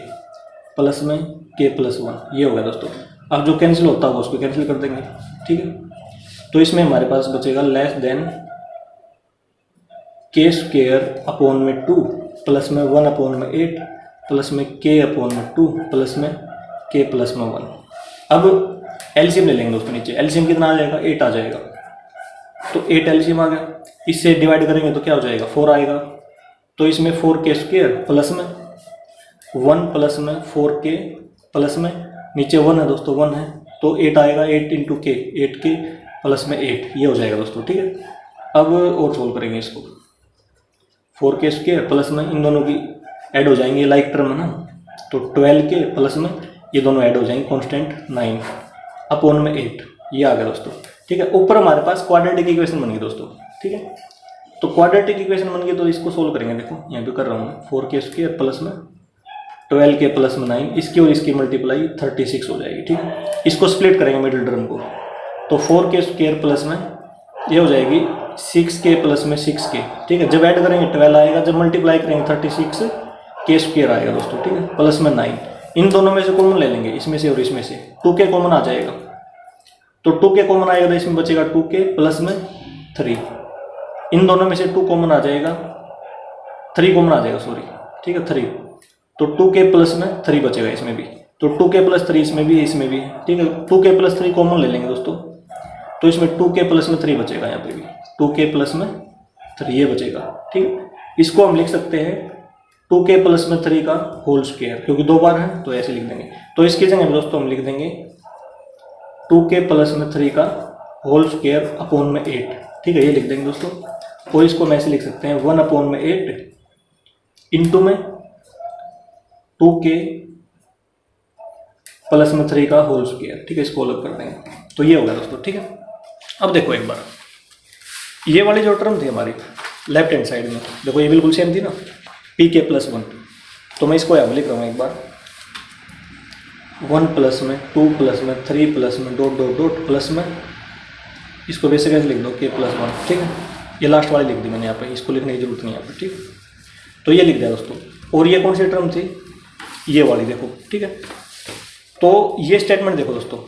प्लस में के प्लस 1, ये हो गया दोस्तों। अब जो कैंसिल होता होगा उसको कैंसिल कर देंगे, ठीक है। तो इसमें हमारे पास बचेगा लेस देन के स्क्वायर अपॉन में 2 प्लस में 1/8 प्लस में के अपॉन में 2 प्लस में के प्लस में 1। अब एलसीएम ले लेंगे दोस्तों, नीचे एलसीएम कितना आ जाएगा, 8 आ जाएगा। तो 8 एलसीएम आ गया, इससे डिवाइड करेंगे तो क्या हो जाएगा, 4 आएगा। तो इसमें 4 स्क्वायर प्लस में 1 प्लस में 4 प्लस में नीचे 1 है दोस्तों, 1 है, तो 8 आएगा। 8 इंटू के, 8 प्लस में 8, ये हो जाएगा दोस्तों, ठीक है। अब और सोल्व करेंगे इसको, 4 स्क्वायर प्लस में इन दोनों की ऐड हो जाएंगे, लाइक टर्म है ना, तो 12 प्लस में ये दोनों ऐड हो जाएंगे, कांस्टेंट 9 अपॉन में 8, ये आ गया दोस्तों, ठीक है। ऊपर हमारे पास क्वाड्रेटिक इक्वेशन बन गई दोस्तों, ठीक है। तो क्वाड्रेटिक इक्वेशन बन गई तो इसको सोल्व करेंगे, देखो यहाँ पे कर रहा हूँ, 4 स्क्वायर प्लस में 12 प्लस में 9, इसकी और इसकी मल्टीप्लाई 36 हो जाएगी, ठीक है। इसको स्प्लिट करेंगे मिडिल टर्म को, तो 4 स्क्वायर प्लस में ये हो जाएगी 6 प्लस में 6, ठीक है। जब ऐड करेंगे 12 आएगा, जब मल्टीप्लाई करेंगे 36 के स्क्वायर आएगा दोस्तों, ठीक है, प्लस में 9। इन दोनों में से कॉमन ले लेंगे, इसमें से और इसमें से 2 कॉमन आ जाएगा, तो 2 कॉमन आएगा तो इसमें बचेगा 2 प्लस में 3। इन दोनों में से 2 कॉमन आ जाएगा, 3 कॉमन आ जाएगा, सॉरी, ठीक है, 3। तो 2 प्लस में 3 बचेगा इसमें भी, तो 2 प्लस 3 इसमें भी है, इसमें भी है, ठीक है। 2 प्लस 3 कॉमन ले लेंगे दोस्तों, तो इसमें 2 प्लस में 3 बचेगा, यहाँ पे भी 2 प्लस में 3 ये बचेगा, ठीक। इसको हम लिख सकते हैं 2 प्लस में 3 का होल स्क्वायर, क्योंकि 2 बार है तो ऐसे लिख देंगे। तो इसकी जगह दोस्तों हम लिख देंगे 2 प्लस में 3 का होल स्क्वायर अपॉन में 8, ठीक है, ये लिख देंगे दोस्तों। और इसको हम ऐसे लिख सकते हैं 1/8 इंटू में 2 प्लस में 3 का होल स्क्वायर, ठीक है, इसको अलग कर देंगे, तो ये होगा दोस्तों, ठीक है। अब देखो एक बार, ये वाली जो टर्म थी हमारी लेफ्ट हैंड साइड में, देखो ये बिल्कुल सेम थी ना, pk प्लस 1, तो मैं इसको यहाँ लिख रहा हूँ एक बार, 1 प्लस में 2 प्लस में 3 प्लस में डॉट डॉट डॉट प्लस में, इसको वैसे कैसे लिख दो k प्लस 1, ठीक है। ये लास्ट वाली लिख दी मैंने यहाँ पे, इसको लिखने की जरूरत नहीं यहाँ पे, ठीक। तो ये लिख दिया दोस्तों। और ये कौन सी टर्म थी, ये वाली देखो, ठीक है। तो ये स्टेटमेंट देखो दोस्तों,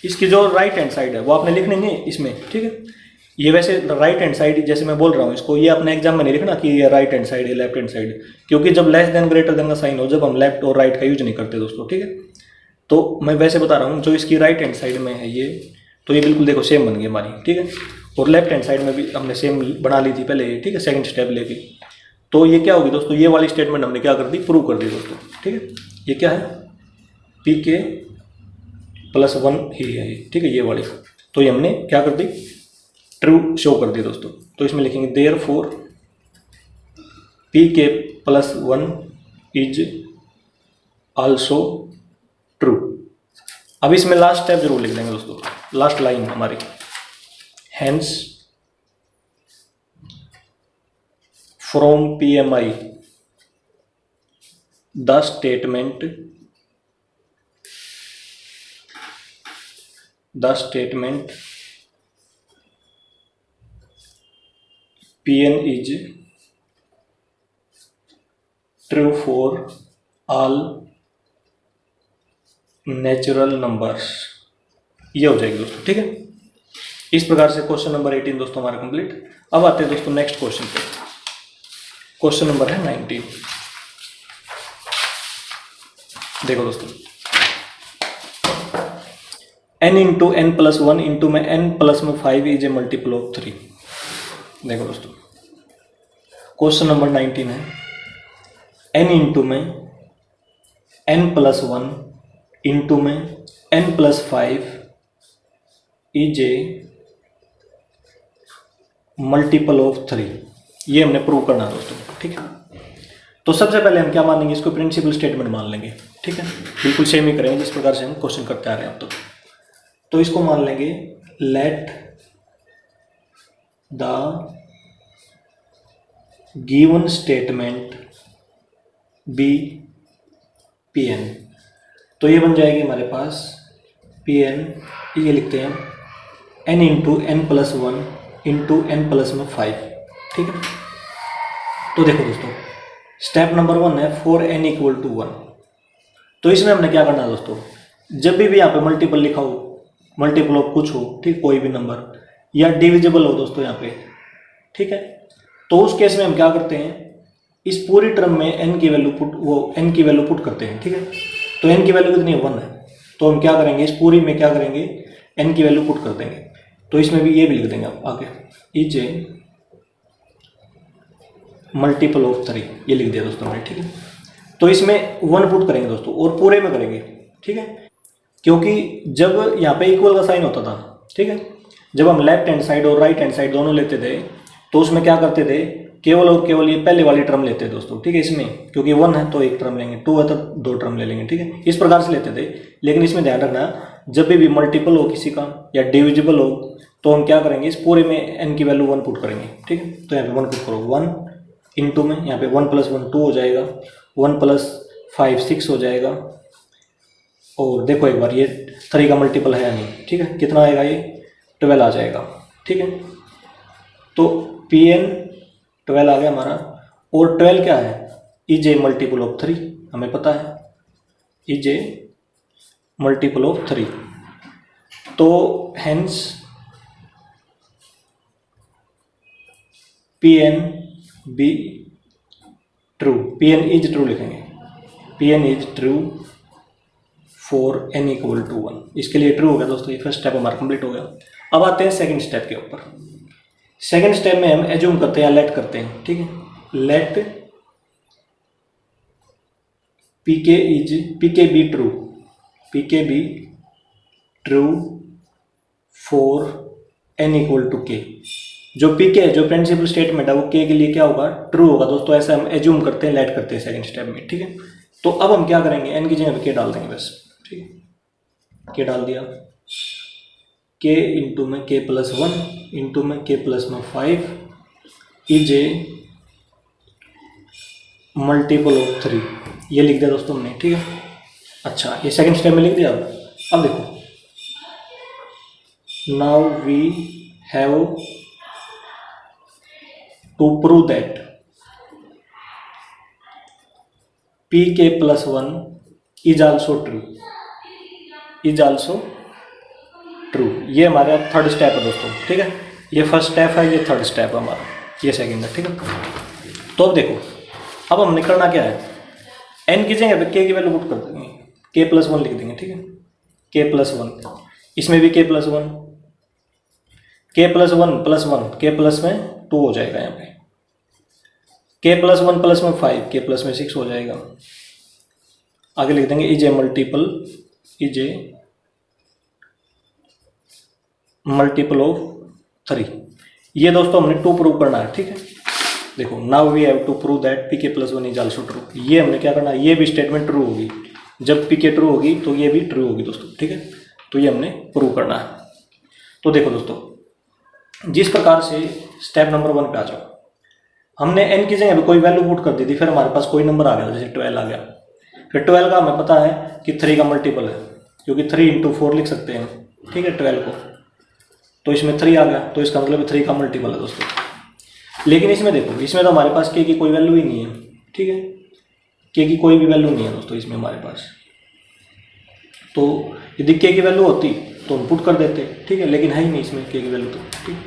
इसकी जो राइट हैंड साइड है वो आपने लिखनी नहीं है इसमें, ठीक है। ये वैसे राइट हैंड साइड जैसे मैं बोल रहा हूँ इसको, ये अपने एग्जाम में नहीं लिखना कि ये राइट हैंड साइड है लेफ्ट हैंड साइड, क्योंकि जब लेस देन ग्रेटर देन का साइन हो, जब हम लेफ्ट और राइट का यूज नहीं करते दोस्तों, ठीक है। तो मैं वैसे बता रहा हूँ, जो इसकी राइट हैंड साइड में है ये, तो ये बिल्कुल देखो सेम बन गई हमारी, ठीक है। और लेफ्ट हैंड साइड में भी हमने सेम बना ली थी पहले, ठीक है, सेकंड स्टेप लेके। तो ये क्या होगी दोस्तों, ये वाली स्टेटमेंट हमने क्या कर दी, प्रूव कर दी दोस्तों, ठीक है। ये क्या है, pk प्लस 1 ही है ये, ठीक है, ये वाली। तो ये हमने क्या कर दी, ट्रू शो कर दी दोस्तों। तो इसमें लिखेंगे therefore pk plus 1 is also true. अब इसमें लास्ट स्टेप जरूर लिख देंगे दोस्तों, लास्ट लाइन हमारी, hence from PMI the statement Pn is true for all natural numbers, ये हो जाएगी दोस्तों, ठीक है। इस प्रकार से क्वेश्चन नंबर 18 दोस्तों हमारा कंप्लीट। अब आते हैं दोस्तों नेक्स्ट क्वेश्चन पे, क्वेश्चन नंबर है 19। देखो दोस्तों, n into n plus 1 into में n प्लस में 5 इज ए मल्टीपल ऑफ 3। देखो दोस्तों, क्वेश्चन नंबर 19 है, n इंटू में n प्लस 1 इंटू में n plus 5 is a multiple of 3। ये हमने प्रूव करना है दोस्तों, ठीक है। तो सबसे पहले हम क्या मानेंगे, इसको प्रिंसिपल स्टेटमेंट मान लेंगे, ठीक है। बिल्कुल सेम ही करेंगे जिस प्रकार से हम क्वेश्चन करते आ रहे हैं अब तक। तो इसको मान लेंगे, let the given statement be Pn। तो ये बन जाएगी हमारे पास पी एन, ये लिखते हैं N into N plus one into N plus में 5, ठीक है। तो देखो दोस्तों, स्टेप नंबर 1 है 4n इक्वल टू 1। तो इसमें हमने क्या करना है दोस्तों, जब भी यहाँ पे मल्टीपल लिखा हो, मल्टीपल ऑफ कुछ हो, ठीक, कोई भी नंबर या डिविजिबल हो दोस्तों यहाँ पे, ठीक है, तो उस केस में हम क्या करते हैं, इस पूरी टर्म में n की वैल्यू पुट करते हैं, ठीक है। तो n की वैल्यू कितनी है, 1 है, तो हम क्या करेंगे, इस पूरी में क्या करेंगे, n की वैल्यू पुट कर देंगे। तो इसमें भी ये भी लिख देंगे आप आगे, इज ए मल्टीपल ऑफ 3, ये लिख दिया दोस्तों हमने, ठीक है। तो इसमें 1 पुट करेंगे दोस्तों और पूरे में करेंगे, ठीक है, क्योंकि जब यहाँ पे इक्वल का साइन होता था, ठीक है, जब हम लेफ्ट हैंड साइड और राइट हैंड साइड दोनों लेते थे, तो उसमें क्या करते थे, केवल और केवल ये पहले वाली टर्म लेते थे दोस्तों, ठीक है। इसमें क्योंकि 1 है तो एक टर्म लेंगे, 2 है तो 2 टर्म ले लेंगे, ठीक है, इस प्रकार से लेते थे। लेकिन इसमें ध्यान रखना, जब भी मल्टीपल हो किसी का या डिविजिबल हो, तो हम क्या करेंगे, इस पूरे में n की वैल्यू 1 पुट करेंगे, ठीक है। तो यहाँ पे 1 पुट करो, 1 इंटू में यहाँ पे 1 + 1 2 हो जाएगा, 1 + 5 6 हो जाएगा, और देखो एक बार ये 3 का मल्टीपल है या नहीं, ठीक है, कितना आएगा, ये 12 आ जाएगा, ठीक है। तो Pn 12 आ गया हमारा, और 12 क्या है, इज ए मल्टीपल ऑफ 3, हमें पता है, इज ए मल्टीपल ऑफ 3। तो hence Pn be true, Pn is true लिखेंगे, Pn is true for n equal to 1। इसके लिए ट्रू हो गया दोस्तों, ये फर्स्ट स्टेप हमारा कंप्लीट हो गया। अब आते हैं सेकंड स्टेप के ऊपर। सेकंड स्टेप में हम एज्यूम करते हैं या लेट करते हैं, ठीक है, let pk be true, pk be true for n equal to k। जो pk है, जो प्रिंसिपल स्टेटमेंट है, वो k के लिए क्या होगा, ट्रू होगा दोस्तों। ऐसा हम एज्यूम करते हैं, लेट करते हैं सेकंड स्टेप में, ठीक है। तो अब हम क्या करेंगे, n की जगह पे k डाल देंगे बस, ठीक है, k डाल दिया, k इंटू में k + 1 इंटू में k + 5 is a multiple of 3, ये लिख दिया दोस्तों हमने, ठीक है। अच्छा, ये सेकंड स्टेप में लिख दिया। अब देखो, now we have to prove that pk + 1 is also true, is also true. ये हमारा थर्ड स्टेप है दोस्तों, ठीक है। ये फर्स्ट स्टेप है, ये थर्ड स्टेप है हमारा, ये सेकंड है, ठीक है। तो अब देखो, अब हमने करना क्या है, n की जगह पे k की वैल्यू पुट कर देंगे, k + 1 लिख देंगे, ठीक है, k + 1, इसमें भी k + 1, k + 1 + 1, k प्लस में 2 हो जाएगा, यहाँ पे k + 1 + में 5, k + में 6 हो जाएगा। आगे लिख देंगे इज ए मल्टीपल ऑफ 3। ये दोस्तों हमने 2 प्रूव करना है, ठीक है। देखो, now we have to prove that pk + 1 is also true. ये हमने क्या करना है, ये भी स्टेटमेंट ट्रू होगी, जब pk ट्रू होगी तो ये भी ट्रू होगी दोस्तों, ठीक है। तो ये हमने प्रूव करना है। तो देखो दोस्तों, जिस प्रकार से स्टेप नंबर 1 पे आ जाओ, हमने n की जगह पे कोई वैल्यू पुट कर दी थी, फिर हमारे पास कोई नंबर आ गया, जैसे 12 आ गया। फिर 12 का हमें पता है कि 3 का मल्टीपल है, क्योंकि 3 × 4 लिख सकते हैं, ठीक है, 12 को। तो इसमें 3 आ गया, तो इसका मतलब 3 का मल्टीपल है दोस्तों। लेकिन इसमें देखो, इसमें तो हमारे पास k की कोई वैल्यू ही नहीं है, ठीक है, k की कोई भी वैल्यू नहीं है दोस्तों इसमें हमारे पास। तो यदि k की वैल्यू होती तो हम पुट कर देते, ठीक है, लेकिन है ही नहीं इसमें k की वैल्यू, तो ठीक।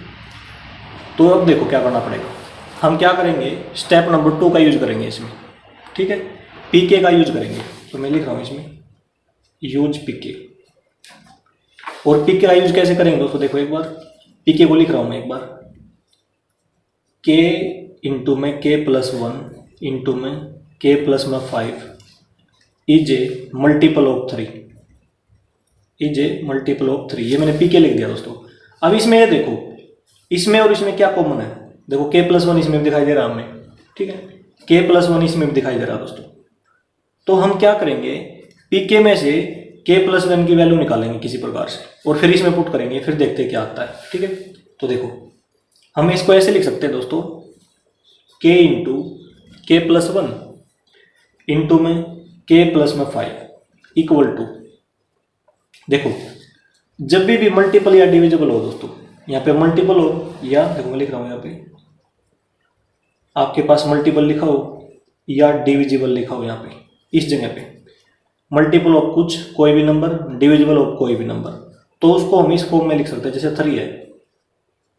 तो अब देखो क्या करना पड़ेगा, हम क्या करेंगे, स्टेप नंबर 2 का यूज करेंगे इसमें, ठीक है, pk का यूज करेंगे। तो मैं लिख रहा हूँ इसमें यूज pk। और pk का यूज कैसे करेंगे दोस्तों, देखो एक बार pk को लिख रहा हूँ मैं एक बार, k इंटू में k + 1 इंटू में k + 5 is a multiple of 3, is a multiple of 3। ये मैंने pk लिख दिया दोस्तों। अब इसमें ये देखो, इसमें और इसमें क्या कॉमन है, देखो k + 1 इसमें भी दिखाई दे रहा हमें, ठीक है, k + 1 इसमें भी दिखाई दे रहा दोस्तों। तो हम क्या करेंगे, pk में से k + 1 की वैल्यू निकालेंगे किसी प्रकार से, और फिर इसमें पुट करेंगे, फिर देखते हैं क्या आता है, ठीक है। तो देखो, हम इसको ऐसे लिख सकते हैं दोस्तों, k इंटू k + 1 इंटू में k + 5 इक्वल टू, देखो जब भी मल्टीपल या डिविजिबल हो दोस्तों, यहाँ पे मल्टीपल हो या देखो मैं लिख रहा हूँ यहाँ पे आपके पास मल्टीपल लिखा हो या डिविजिबल लिखा हो, यहाँ पे इस जगह पे मल्टीपल ऑफ कुछ कोई भी नंबर, डिविजिबल ऑफ कोई भी नंबर, तो उसको हम इस फॉर्म में लिख सकते हैं। जैसे 3 है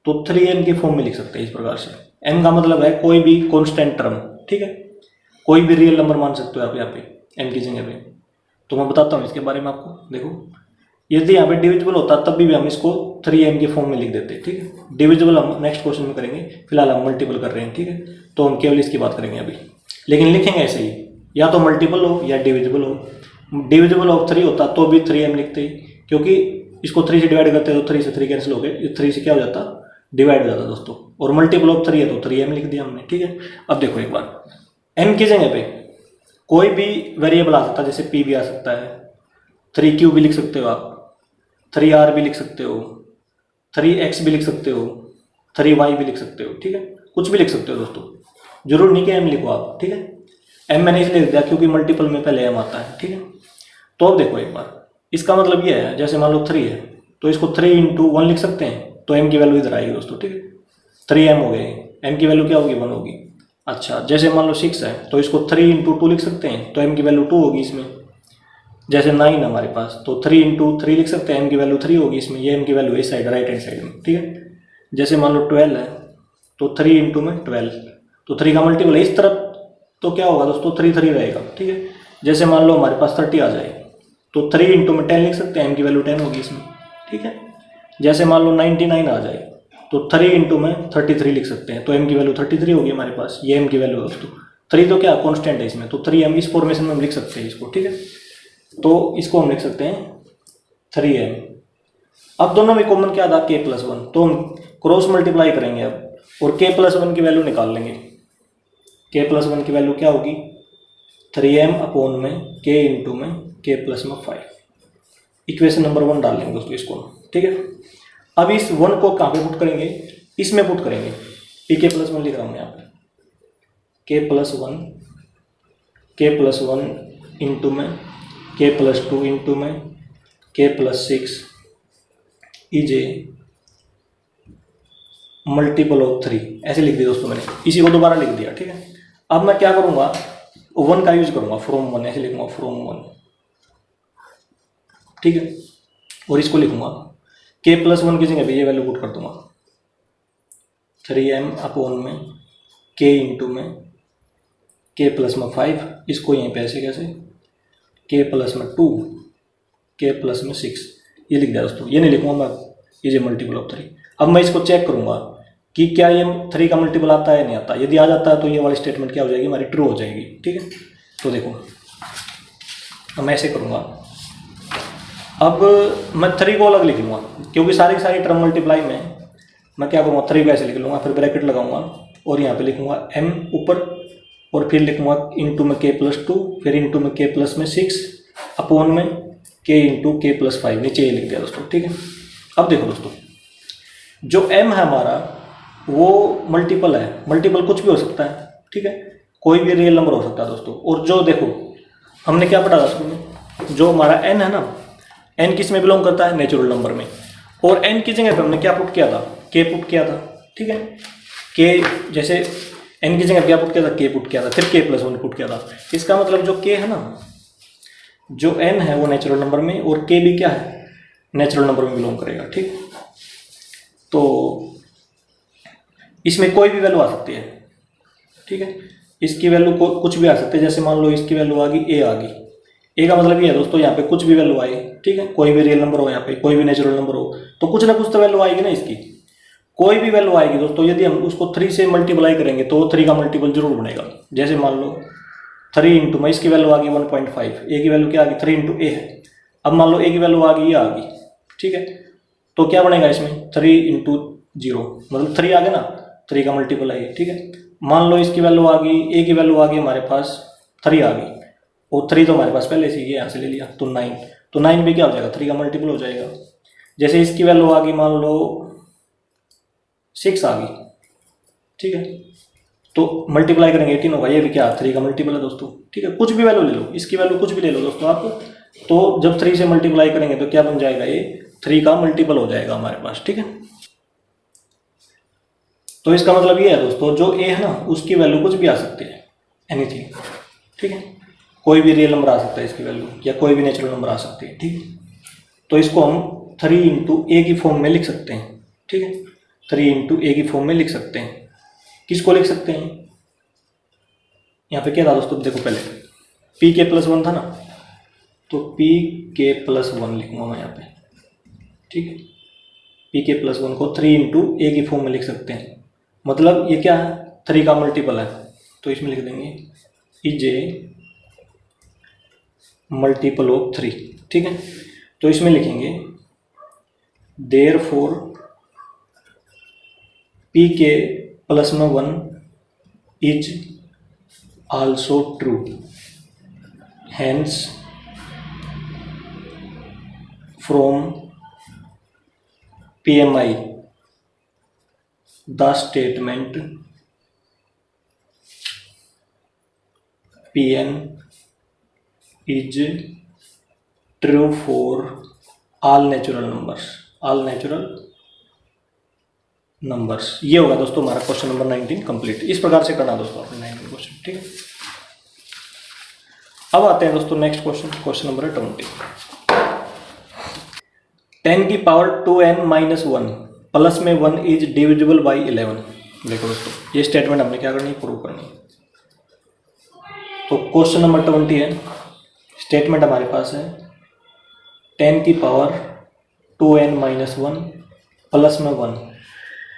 तो 3m के फॉर्म में लिख सकते हैं इस प्रकार से। m का मतलब है कोई भी कॉन्स्टेंट टर्म, ठीक है, कोई भी रियल नंबर मान सकते हो आप यहाँ पे m की जगह पे। तो मैं बताता हूँ इसके बारे में आपको। देखो यदि यहाँ पे डिविजिबल होता तब भी हम इसको 3m के फॉर्म में लिख देते, ठीक है। डिविजिबल हम नेक्स्ट क्वेश्चन में करेंगे, फिलहाल हम मल्टीपल कर रहे हैं, ठीक है, तो हम केवल इसकी बात करेंगे अभी। लेकिन लिखेंगे ऐसे ही, या तो मल्टीपल हो या डिविजिबल हो। डिविजिबल ऑफ 3 होता तो भी 3m लिखते, क्योंकि इसको 3 से डिवाइड करते हैं तो 3 से 3 कैंसिल हो गए, 3 से क्या हो जाता, डिवाइड हो जाता दोस्तों। और मल्टीपल ऑफ 3 है तो 3m लिख दिया हमने, ठीक है। अब देखो एक बार m की जगह पे कोई भी वेरिएबल आ सकता है, जैसे p भी आ सकता है, 3q भी लिख सकते हो आप, 3r भी लिख सकते हो, 3x भी लिख सकते हो, 3y भी लिख सकते हो, ठीक है, कुछ भी लिख सकते हो दोस्तों, जरूर नहीं कि m लिखो आप, ठीक है। m मैंने इसलिए लिख दिया क्योंकि मल्टीपल में पहले m आता है, ठीक है। तो अब देखो एक बार, इसका मतलब ये है, जैसे मान लो 3 है तो इसको 3 × 1 लिख सकते हैं, तो m की वैल्यू इधर आएगी दोस्तों, ठीक है। 3m हो गए, m की वैल्यू क्या होगी, 1 होगी। अच्छा जैसे मान लो 6 है तो इसको 3 × 2 लिख सकते हैं, तो m की वैल्यू 2 होगी इसमें। जैसे 9 है हमारे पास तो 3 × 3 लिख सकते हैं, m की वैल्यू 3 होगी इसमें, ये m की वैल्यू इस साइड राइट हैंड साइड में, ठीक है। जैसे मान लो 12 है तो 3 × 12, तो 3 का मल्टीपल है इस तरफ, तो क्या होगा दोस्तों, 3 3 रहेगा, ठीक है। जैसे मान लो हमारे पास 30 आ जाए तो 3 × 10 लिख सकते हैं, m की वैल्यू 10 होगी इसमें, ठीक है। जैसे मान लो 99 आ जाए तो 3 × 33 लिख सकते हैं, तो m की वैल्यू 33 होगी हमारे पास, ये m की वैल्यू है दोस्तों। 3 तो क्या कॉन्स्टेंट है इसमें, तो 3m इस फॉर्मेशन में हम लिख सकते हैं इसको, ठीक है। तो इसको हम लिख सकते हैं 3m। अब दोनों में कॉमन क्या था, k+1, तो हम क्रॉस मल्टीप्लाई करेंगे अब और k+1 की वैल्यू निकाल लेंगे। k+1 की वैल्यू क्या होगी, 3m अपॉन में k × में k+5। इक्वेशन नंबर 1 डाल लेंगे दोस्तों इसको, ठीक है। अब इस 1 को कहाँ पे पुट करेंगे, इसमें पुट करेंगे, k+1 लिख रहा हूँ यहाँ पे, k+1 × में k+2 × में k+6 is a multiple of 3, ऐसे लिख दिया दोस्तों मैंने, इसी को दोबारा लिख दिया, ठीक है। अब मैं क्या करूँगा, 1 का यूज करूँगा, फ्रॉम 1, ऐसे लिखूँगा फ्रॉम 1, ठीक है। और इसको लिखूँगा k+1 की जगह पे ये वैल्यू पुट कर दूँगा, 3m अपॉन में k × में k+5, इसको यहीं पे ऐसे कैसे k+2 k+6, ये लिख दिया दोस्तों। ये नहीं लिखूँगा मैं, ये मल्टीपल ऑफ 3। अब मैं इसको चेक करूँगा कि क्या ये 3 का मल्टीपल आता है नहीं आता। यदि आ जाता है तो ये वाली स्टेटमेंट क्या हो जाएगी, हमारी ट्रू हो जाएगी, ठीक है। तो देखो मैं ऐसे करूँगा, अब मैं 3 को अलग लिख लूँगा क्योंकि सारी की सारी टर्म मल्टीप्लाई में मैं क्या करूँगा, 3 को ऐसे लिख लूँगा, फिर ब्रैकेट लगाऊंगा और यहाँ पे लिखूँगा m ऊपर और फिर लिखूँगा इंटू में k+2, फिर इंटू में k+6 अपॉन में k × k+5, नीचे ये लिख दिया दोस्तों, ठीक है। अब देखो दोस्तों, जो m है हमारा वो मल्टीपल है, मल्टीपल कुछ भी हो सकता है, ठीक है, कोई भी रियल नंबर हो सकता है दोस्तों। और जो देखो हमने क्या पढ़ा था उसमें, जो हमारा n है ना, n किस में बिलोंग करता है, नेचुरल नंबर में, और n की जगह पे हमने क्या पुट किया था, k पुट किया था, ठीक है। k जैसे n की जगह क्या पुट किया था, k पुट किया था, फिर k+1 पुट किया था। इसका मतलब जो k है ना, जो n है वो नेचुरल नंबर में और k भी क्या है, नेचुरल नंबर में बिलोंग करेगा, ठीक। तो इसमें कोई भी वैल्यू आ सकती है, ठीक है, इसकी वैल्यू को कुछ भी आ सकते हैं। जैसे मान लो इसकी वैल्यू आ गई a आ गई, a का मतलब ये है दोस्तों यहाँ पे कुछ भी वैल्यू आए, ठीक है, कोई भी रियल नंबर हो, यहाँ पे कोई भी नेचुरल नंबर हो, तो कुछ ना कुछ तो वैल्यू आएगी ना इसकी, कोई भी वैल्यू आएगी दोस्तों। यदि हम उसको 3 से मल्टीप्लाई करेंगे तो 3 का मल्टीपल जरूर बनेगा। जैसे मान लो 3 × में इसकी वैल्यू आ गई 1.5, a की वैल्यू क्या आ गई, 3 × a है। अब मान लो a की वैल्यू आ गई, ये आ गई, ठीक है, तो क्या बनेगा इसमें 3 × 0, मतलब 3 आ गया ना, 3 का मल्टीपल है ये, ठीक है। मान लो इसकी वैल्यू आ गई, a की वैल्यू आ गई हमारे पास 3 आ गई, और 3 तो हमारे पास पहले से ही यहाँ से ले लिया, तो 9, तो 9 भी क्या हो जाएगा, 3 का मल्टीपल हो जाएगा। जैसे इसकी वैल्यू आ गई मान लो 6 आ गई, ठीक है, तो मल्टीप्लाई करेंगे 18 होगा, ये भी क्या 3 का मल्टीपल है दोस्तों, ठीक है। कुछ भी वैल्यू ले लो, इसकी वैल्यू कुछ भी ले लो दोस्तों आप, तो जब 3 से मल्टीप्लाई करेंगे तो क्या बन जाएगा, ये 3 का मल्टीपल हो जाएगा हमारे पास, ठीक है। तो इसका मतलब ये है दोस्तों, जो ए है ना उसकी वैल्यू कुछ भी आ सकती है, एनीथिंग, ठीक है। कोई भी रियल नंबर आ सकता है इसकी वैल्यू, या कोई भी नेचुरल नंबर आ सकती है, ठीक है। तो इसको हम 3 इंटू ए की फॉर्म में लिख सकते हैं, ठीक है। 3 इंटू ए की फॉर्म में लिख सकते हैं। किसको लिख सकते हैं, यहाँ पे क्या था दोस्तों, देखो पहले पी के प्लस 1 था ना, तो पी के प्लस 1 लिखूंगा मैं यहाँ पे, ठीक है। पी के प्लस 1 को 3 इंटू ए की फॉर्म में लिख सकते हैं, मतलब ये क्या है, 3 का मल्टीपल है, तो इसमें लिख देंगे इज ए मल्टीपल ऑफ 3, ठीक है। तो इसमें लिखेंगे देयरफॉर पी के प्लस में 1 is also true, hence from PMI the statement Pn is true for all natural numbers। ये होगा दोस्तों हमारा क्वेश्चन नंबर 19 कंप्लीट। इस प्रकार से करना दोस्तों अपने 19 क्वेश्चन, ठीक है। अब आते हैं दोस्तों नेक्स्ट क्वेश्चन नंबर 20। 10 की पावर 2n माइनस 1 प्लस में 1 इज डिविजिबल बाई 11। देखो दोस्तों ये स्टेटमेंट हमने क्या करनी है, प्रूव करनी है। तो क्वेश्चन नंबर 20 है, स्टेटमेंट हमारे पास है 10 की पावर 2n माइनस 1 प्लस में 1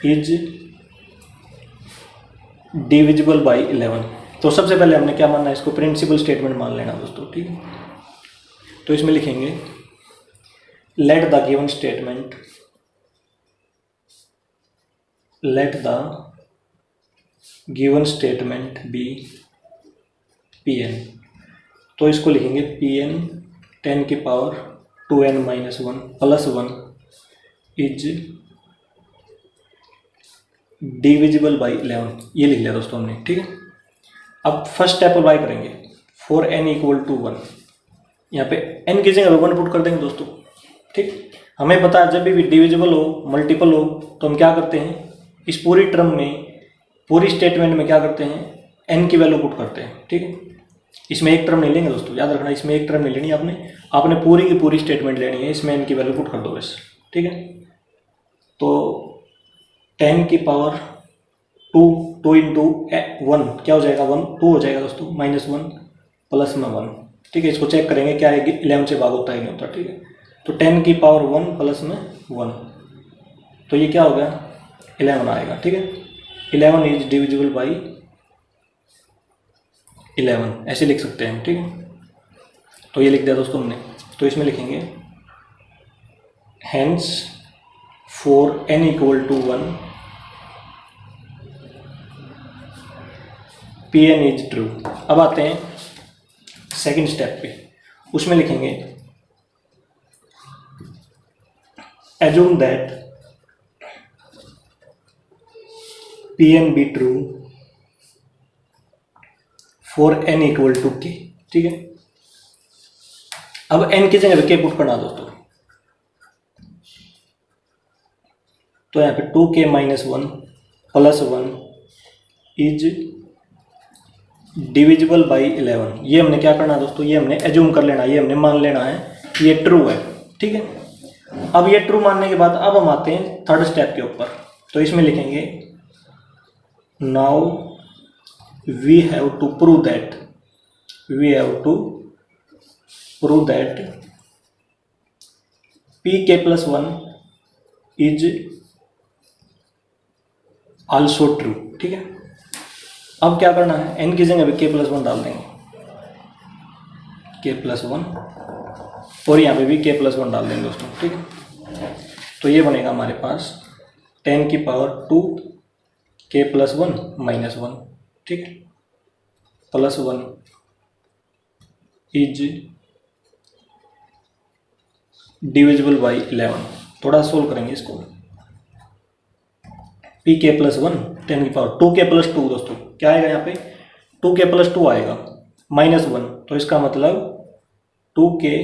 इज डिविजिबल बाई 11। तो सबसे पहले हमने क्या मानना है, इसको प्रिंसिपल स्टेटमेंट मान लेना दोस्तों, ठीक है। तो इसमें लिखेंगे let the given statement be Pn। तो इसको लिखेंगे Pn 10 की power 2n minus 1 plus 1 is divisible by 11, ये लिख लिया दोस्तों हमने, ठीक है। अब फर्स्ट स्टेप अप्लाई करेंगे फॉर n इक्वल टू 1। यहाँ पे n की जगह 1 पुट कर देंगे दोस्तों, ठीक। हमें पता है जब भी डिविजिबल हो, मल्टीपल हो, तो हम क्या करते हैं, इस पूरी टर्म में, पूरी स्टेटमेंट में क्या करते हैं, n की वैल्यू पुट करते हैं, ठीक है। इसमें एक टर्म नहीं लेंगे दोस्तों, याद रखना, इसमें एक टर्म नहीं लेनी आपने पूरी की पूरी स्टेटमेंट लेनी है, इसमें n की वैल्यू पुट कर दो बस, ठीक है। तो 10 की पावर 2 इंटू 1 क्या हो जाएगा, 2 हो जाएगा दोस्तों, माइनस 1 प्लस में 1, ठीक है। इसको चेक करेंगे क्या है, 11 से भाग होता है नहीं होता, ठीक है। तो 10 की पावर 1 प्लस में 1, तो ये क्या हो गया, 11 आएगा, ठीक है। 11 इज डिविजिबल बाई 11, ऐसे लिख सकते हैं, ठीक है। तो ये लिख दिया दोस्तों हमने। तो इसमें लिखेंगे hence for n equal to 1 Pn is true. अब आते हैं सेकंड स्टेप पे, उसमें लिखेंगे assume that Pn be true for n equal to k, ठीक है। अब n की जगह k पुट करना दोस्तों, तो यहाँ पे 2k minus 1 plus 1 is divisible by 11। ये हमने क्या करना है दोस्तों, ये हमने एज्यूम कर लेना, ये हमने मान लेना है कि ये ट्रू है, ठीक है। अब ये ट्रू मानने के बाद अब हम आते हैं थर्ड स्टेप के ऊपर। तो इसमें लिखेंगे now we have to prove that P K plus 1 is also true, ठीक है। अब क्या करना है, n की जगह के प्लस 1 डाल देंगे, के प्लस 1, और यहाँ पे भी के प्लस 1 डाल देंगे दोस्तों, ठीक है। तो ये बनेगा हमारे पास 10 की पावर 2 के प्लस 1 माइनस 1, ठीक है, प्लस 1 इज डिविजिबल बाई 11। थोड़ा सोल्व करेंगे इसको, पी के प्लस 1 10 की पावर 2 के प्लस 2 दोस्तों क्या आएगा, यहाँ पे 2 के प्लस 2 आएगा माइनस 1, तो इसका मतलब 2 के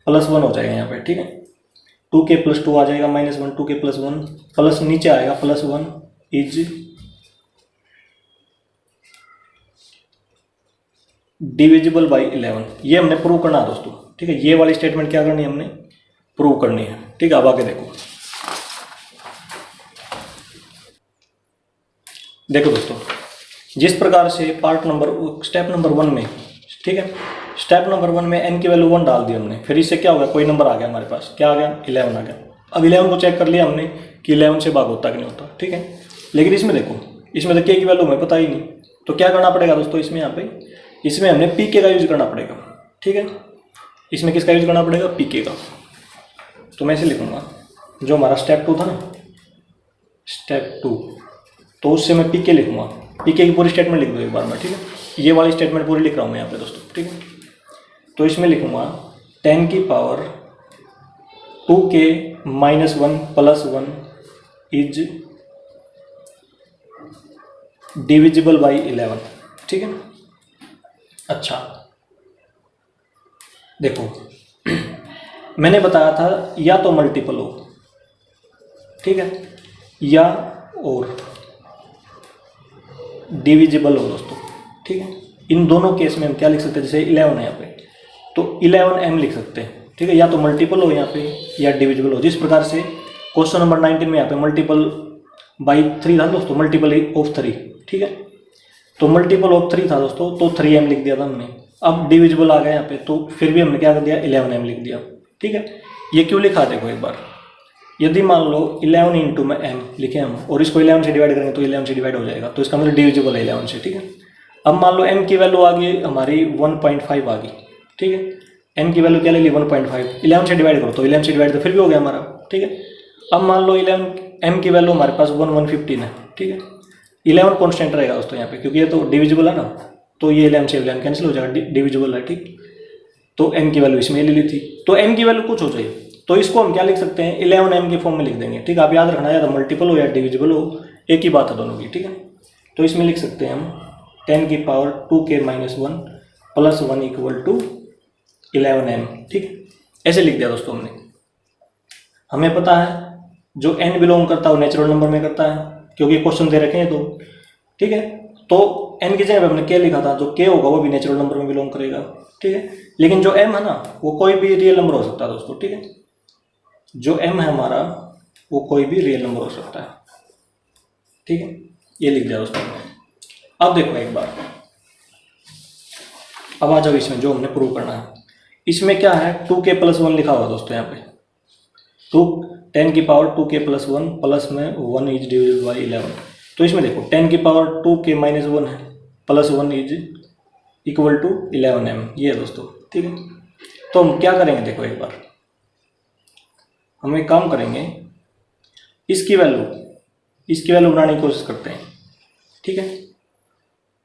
प्लस वन हो जाएगा यहाँ पे, ठीक है। 2k + 2 आ जाएगा -1, 2k + 1 प्लस नीचे आएगा +1 इज डिविजिबल बाई 11। ये हमने प्रूव करना है दोस्तों, ठीक है। ये वाली स्टेटमेंट क्या करनी है, हमने प्रूव करनी है, ठीक है। अब आगे देखो दोस्तों, जिस प्रकार से स्टेप नंबर 1 में, ठीक है, स्टेप नंबर 1 में n की वैल्यू 1 डाल दी हमने, फिर इससे क्या होगा, कोई नंबर आ गया हमारे पास, क्या आ गया, 11 आ गया। अब 11 को चेक कर लिया हमने कि 11 से भाग होता कि नहीं होता, ठीक है। लेकिन इसमें देखो, इसमें तो k की वैल्यू हमें पता ही नहीं, तो क्या करना पड़ेगा दोस्तों, इसमें यहाँ पे इसमें हमने pk का यूज करना पड़ेगा, ठीक है। इसमें किसका यूज करना पड़ेगा, pk का। तो मैं इसे लिखूंगा, जो हमारा स्टेप 2 था ना, स्टेप 2, तो उससे मैं pk लिखूंगा, pk की पूरी स्टेटमेंट लिख दूँ एक बार में, ठीक है। ये वाली स्टेटमेंट पूरी लिख रहा हूँ मैं यहाँ पे दोस्तों, ठीक है। तो इसमें लिखूंगा 10 की power 2k - 1 + 1 is divisible by 11, ठीक है। अच्छा देखो, मैंने बताया था या तो मल्टीपल हो, ठीक है, या और डिविजिबल हो दोस्तों, ठीक है। इन दोनों केस में हम क्या लिख सकते हैं, जैसे 11 है यहाँ पे, तो 11m लिख सकते हैं, ठीक है। या तो मल्टीपल हो यहाँ पे या डिविजिबल हो, जिस प्रकार से क्वेश्चन नंबर 19 में यहाँ पे मल्टीपल बाई 3 था दोस्तों, मल्टीपल ऑफ 3, ठीक है। तो मल्टीपल ऑफ 3 था दोस्तों, तो 3m लिख दिया था हमने। अब डिविजिबल आ गया यहाँ पे, तो फिर भी हमने क्या कर दिया, 11m लिख दिया, ठीक है। ये क्यों लिखा, देखो एक बार, यदि मान लो 11 × में m लिखे हम, और इसको 11 से डिवाइड करेंगे तो 11 से डिवाइड हो जाएगा, तो इसका मतलब डिविजिबल है 11 से, ठीक है। अब मान लो m की वैल्यू आ गई हमारी 1.5 आ गई, ठीक है। m की वैल्यू क्या ले ली, 1.5, 11 से डिवाइड करो तो 11 से डिवाइड तो फिर भी हो गया हमारा, ठीक है। अब मान लो 11 m की वैल्यू हमारे पास 115 है, ठीक है। 11 कॉन्स्टेंट रहेगा दोस्तों यहाँ पे, क्योंकि ये तो डिविजिबल है ना, तो ये 11 से 11 कैंसिल हो जाएगा, डिविजिबल है, ठीक। तो m की वैल्यू इसमें ले ली थी, तो m की वैल्यू कुछ हो जाए, तो इसको हम क्या लिख सकते हैं, 11m के फॉर्म में लिख देंगे, ठीक है। आप याद रखना, या तो मल्टीपल हो या डिविजिबल हो, एक ही बात है दोनों की, ठीक है। तो इसमें लिख सकते हैं हम 10 की पावर 2k - 1 + 1 = 11m, ठीक। ऐसे लिख दिया दोस्तों हमने। हमें पता है जो n बिलोंग करता है वो नेचुरल नंबर में करता है, क्योंकि क्वेश्चन दे रखे हैं तो, ठीक है। तो n की जगह पे हमने k लिखा था, जो k होगा वो भी नेचुरल नंबर में बिलोंग करेगा, ठीक है। लेकिन जो m है ना, वो कोई भी रियल नंबर हो सकता है दोस्तों, ठीक है। जो m है हमारा, वो कोई भी रियल नंबर हो सकता है, ठीक है। ये लिख दिया दोस्तों। अब देखो एक बार, अब आ जाओ इसमें जो हमने प्रूव करना है। इसमें क्या है, 2k + 1 लिखा हुआ दोस्तों यहाँ पे, तो 10 की पावर 2k + 1 प्लस में 1 इज डिविजिबल बाई 11। तो इसमें देखो 10 की पावर 2k - 1 है, plus 1 is equal to 11m, ये है दोस्तों, ठीक है। तो हम क्या करेंगे, देखो एक बार हम एक काम करेंगे, इसकी वैल्यू बनाने की कोशिश करते हैं, ठीक है।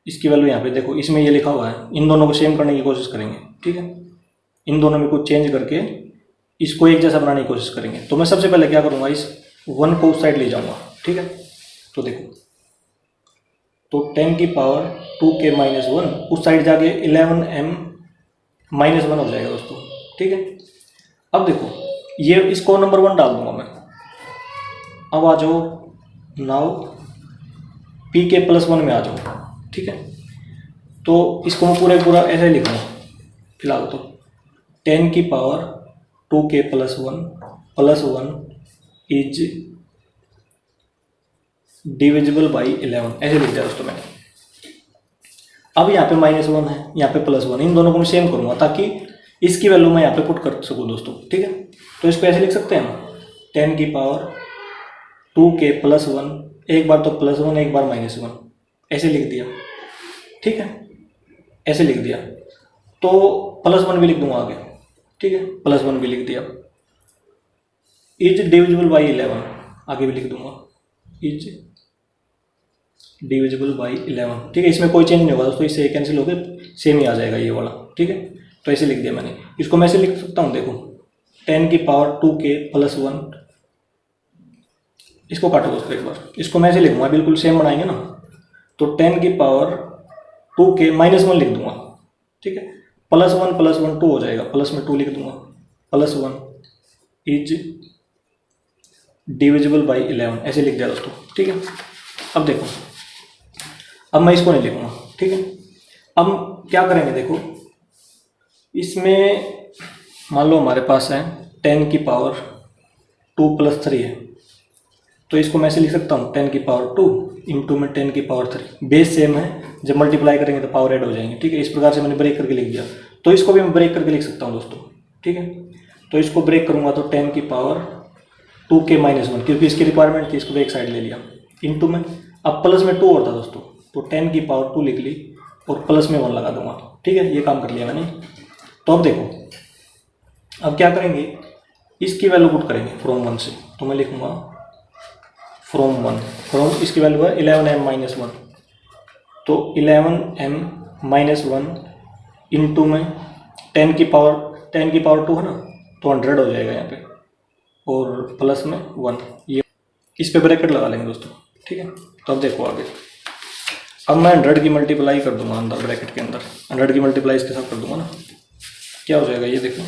इसकी वैल्यू यहाँ पे देखो, इसमें ये लिखा हुआ है, इन दोनों को सेम करने की कोशिश करेंगे, ठीक है। इन दोनों में कुछ चेंज करके इसको एक जैसा बनाने की कोशिश करेंगे। तो मैं सबसे पहले क्या करूँगा, इस 1 को उस साइड ले जाऊँगा, ठीक है। तो देखो, तो 10 की पावर 2k - 1 उस साइड जाके 11m - 1 हो जाएगा दोस्तों, ठीक है। अब देखो, ये इसको नंबर 1 डाल दूंगा मैं। अब आ जाओ, नाउ pk + 1 में आ जाओ, ठीक है। तो इसको मैं पूरा ऐसे लिखूँगा फिलहाल, तो 10 की power 2k + 1 plus 1 is divisible by 11, ऐसे लिख दिया दोस्तों मैंने। अब यहाँ पे -1 है, यहाँ पे +1, इन दोनों को मैं सेम करूँगा ताकि इसकी वैल्यू मैं यहाँ पे पुट कर सकूँ दोस्तों, ठीक है। तो इसको ऐसे लिख सकते हैं हम, 10 की पावर 2k + 1, एक बार तो +1 एक बार -1, ऐसे लिख दिया, ठीक है। ऐसे लिख दिया, तो +1 भी लिख दूंगा आगे, ठीक है, +1 भी लिख दिया। इज डिविजिबल बाई 11 आगे भी लिख दूंगा, इज डिविजिबल बाई 11, ठीक है। इसमें कोई चेंज नहीं होगा दोस्तों, इससे कैंसिल होकर सेम ही आ जाएगा ये वाला, ठीक है। तो ऐसे लिख दिया मैंने। इसको मैं ऐसे लिख सकता हूँ, देखो 10 की पावर 2k + 1, इसको काटो दोस्तों एक बार, इसको मैं ऐसे लिखूंगा, बिल्कुल सेम बनाएंगे ना। तो 10 की पावर 2k - 1 लिख दूंगा, ठीक है। +1 + 1 2 हो जाएगा, प्लस में 2 लिख दूंगा, प्लस 1 इज डिविजिबल बाई 11, ऐसे लिख दिया दोस्तों, ठीक है। अब देखो, अब मैं इसको नहीं लिखूंगा, ठीक है। अब क्या करेंगे, देखो इसमें मान लो हमारे पास है 10 की पावर 2 + 3 है, तो इसको मैं ऐसे लिख सकता हूँ 10 की पावर 2 इंटू में 10 की पावर 3। बेस सेम है, जब मल्टीप्लाई करेंगे तो पावर ऐड हो जाएंगे, ठीक है। इस प्रकार से मैंने ब्रेक करके लिख दिया, तो इसको भी मैं ब्रेक करके लिख सकता हूँ दोस्तों, ठीक है। तो इसको ब्रेक करूँगा तो 10 की पावर 2 के -1, क्योंकि इसकी रिक्वायरमेंट थी, इसको एक साइड ले लिया, इंटू में अब प्लस में 2 और था दोस्तों, तो 10 की पावर 2 लिख ली और प्लस में 1 लगा दूंगा, ठीक है। ये काम कर लिया मैंने। तो अब देखो, अब क्या करेंगे, इसकी वैल्यू पुट करेंगे फ्रॉम 1 से, तो मैं लिखूंगा फ्रॉम 1, फ्रॉम इसकी वैल्यू है 11m-1, तो 11m-1 इंटू में 10 की पावर 2 है ना, तो 100 हो जाएगा यहाँ पे, और प्लस में 1, ये इस पे ब्रैकेट लगा लेंगे दोस्तों, ठीक है। तो अब देखो आगे, अब मैं 100 की मल्टीप्लाई कर दूंगा अंदर ब्रैकेट के अंदर, 100 की मल्टीप्लाई इसके साथ कर दूंगा ना, क्या हो जाएगा ये देखो,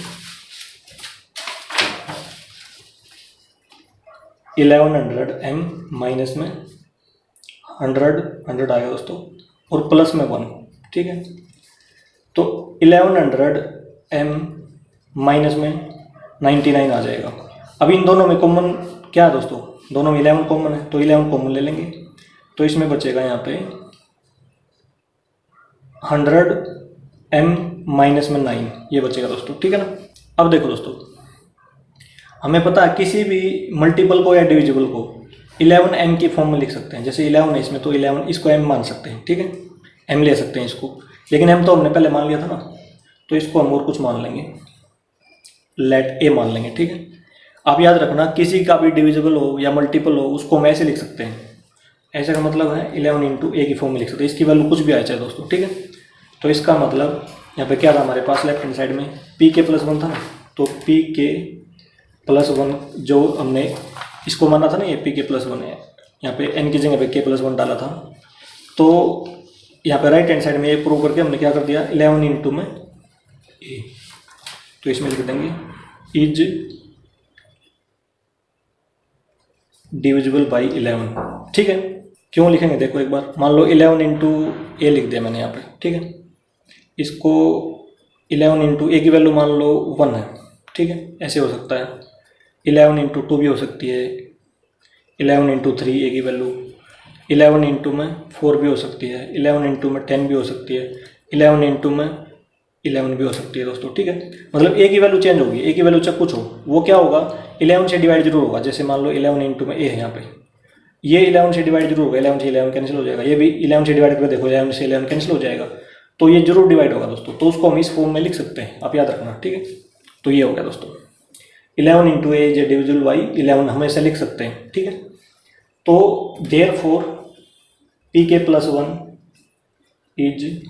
1100m माइनस में 100 आ गया दोस्तों, और प्लस में 1, ठीक है। तो 1100m माइनस में 99 आ जाएगा। अब इन दोनों में कॉमन क्या है दोस्तों, दोनों में 11 कॉमन है, तो 11 कॉमन ले लेंगे, तो इसमें बचेगा यहाँ पे 100m माइनस में 9, ये बचेगा दोस्तों, ठीक है ना। अब देखो दोस्तों, हमें पता है किसी भी मल्टीपल को या डिविजिबल को 11m की फॉर्म में लिख सकते हैं, जैसे 11 है इसमें, तो 11 इसको m मान सकते हैं, ठीक है, m ले सकते हैं इसको, लेकिन m तो हमने पहले मान लिया था ना, तो इसको हम और कुछ मान लेंगे, लेट a मान लेंगे, ठीक है। आप याद रखना, किसी का भी डिविजिबल हो या मल्टीपल हो, उसको हम ऐसे लिख सकते हैं, ऐसे का मतलब है 11 इंटू a की फॉर्म में लिख सकते हैं, इसकी वैल्यू कुछ भी आए चाहे दोस्तों, ठीक है। तो इसका मतलब यहाँ पे क्या था हमारे पास, लेफ्ट हैंड साइड में pk+1 था ना, तो pk+1 जो हमने इसको माना था ना, ये pk+1 है, यहाँ पे n की जगह पे k+1 डाला था, तो यहाँ पे राइट हैंड साइड में ये प्रूव करके हमने क्या कर दिया, 11 इंटू में a, तो इसमें लिख देंगे इज डिविजिबल बाई 11, ठीक है। क्यों लिखेंगे देखो एक बार, मान लो 11 इंटू ए लिख दिया मैंने यहाँ पे, ठीक है। इसको 11 इंटू ए की वैल्यू मान लो 1 है, ठीक है, ऐसे हो सकता है। 11 इंटू 2 भी हो सकती है, 11 इंटू 3 ए की वैल्यू, 11 इंटू में 4 भी हो सकती है, 11 इंटू में 10 भी हो सकती है, 11 इंटू में 11 भी हो सकती है दोस्तों, ठीक है। मतलब ए की वैल्यू चेंज होगी, ए की वैल्यू चाहे कुछ हो, वो क्या होगा, 11 से डिवाइड जरूर होगा। जैसे मान लो 11 इंटू में ए है यहाँ पे, ये 11 से डिवाइड जरूर होगा, 11 से 11 कैंसिल हो जाएगा, ये भी 11 से डिवाइड करके देखो 11 से 11 कैंसिल हो जाएगा, तो ये जरूर डिवाइड होगा दोस्तों, तो उसको हम इस फॉर्म में लिख सकते हैं, आप याद रखना, ठीक है। तो ये हो गया दोस्तों 11 into A is divisible by 11, हम ऐसे लिख सकते हैं, ठीक है। तो therefore pk+1 is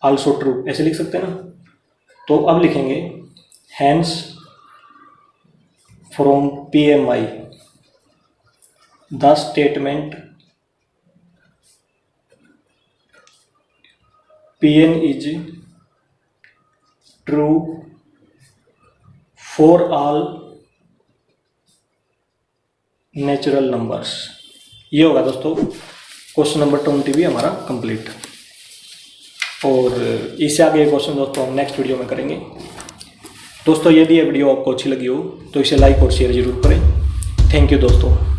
also true, ऐसे लिख सकते हैं ना। तो अब लिखेंगे hence from PMI the statement Pn is true for all natural numbers. ये होगा दोस्तों क्वेश्चन नंबर 20 भी हमारा कंप्लीट, और इससे आगे क्वेश्चन दोस्तों हम नेक्स्ट वीडियो में करेंगे। दोस्तों यदि ये वीडियो आपको अच्छी लगी हो तो इसे लाइक और शेयर जरूर करें। थैंक यू दोस्तों।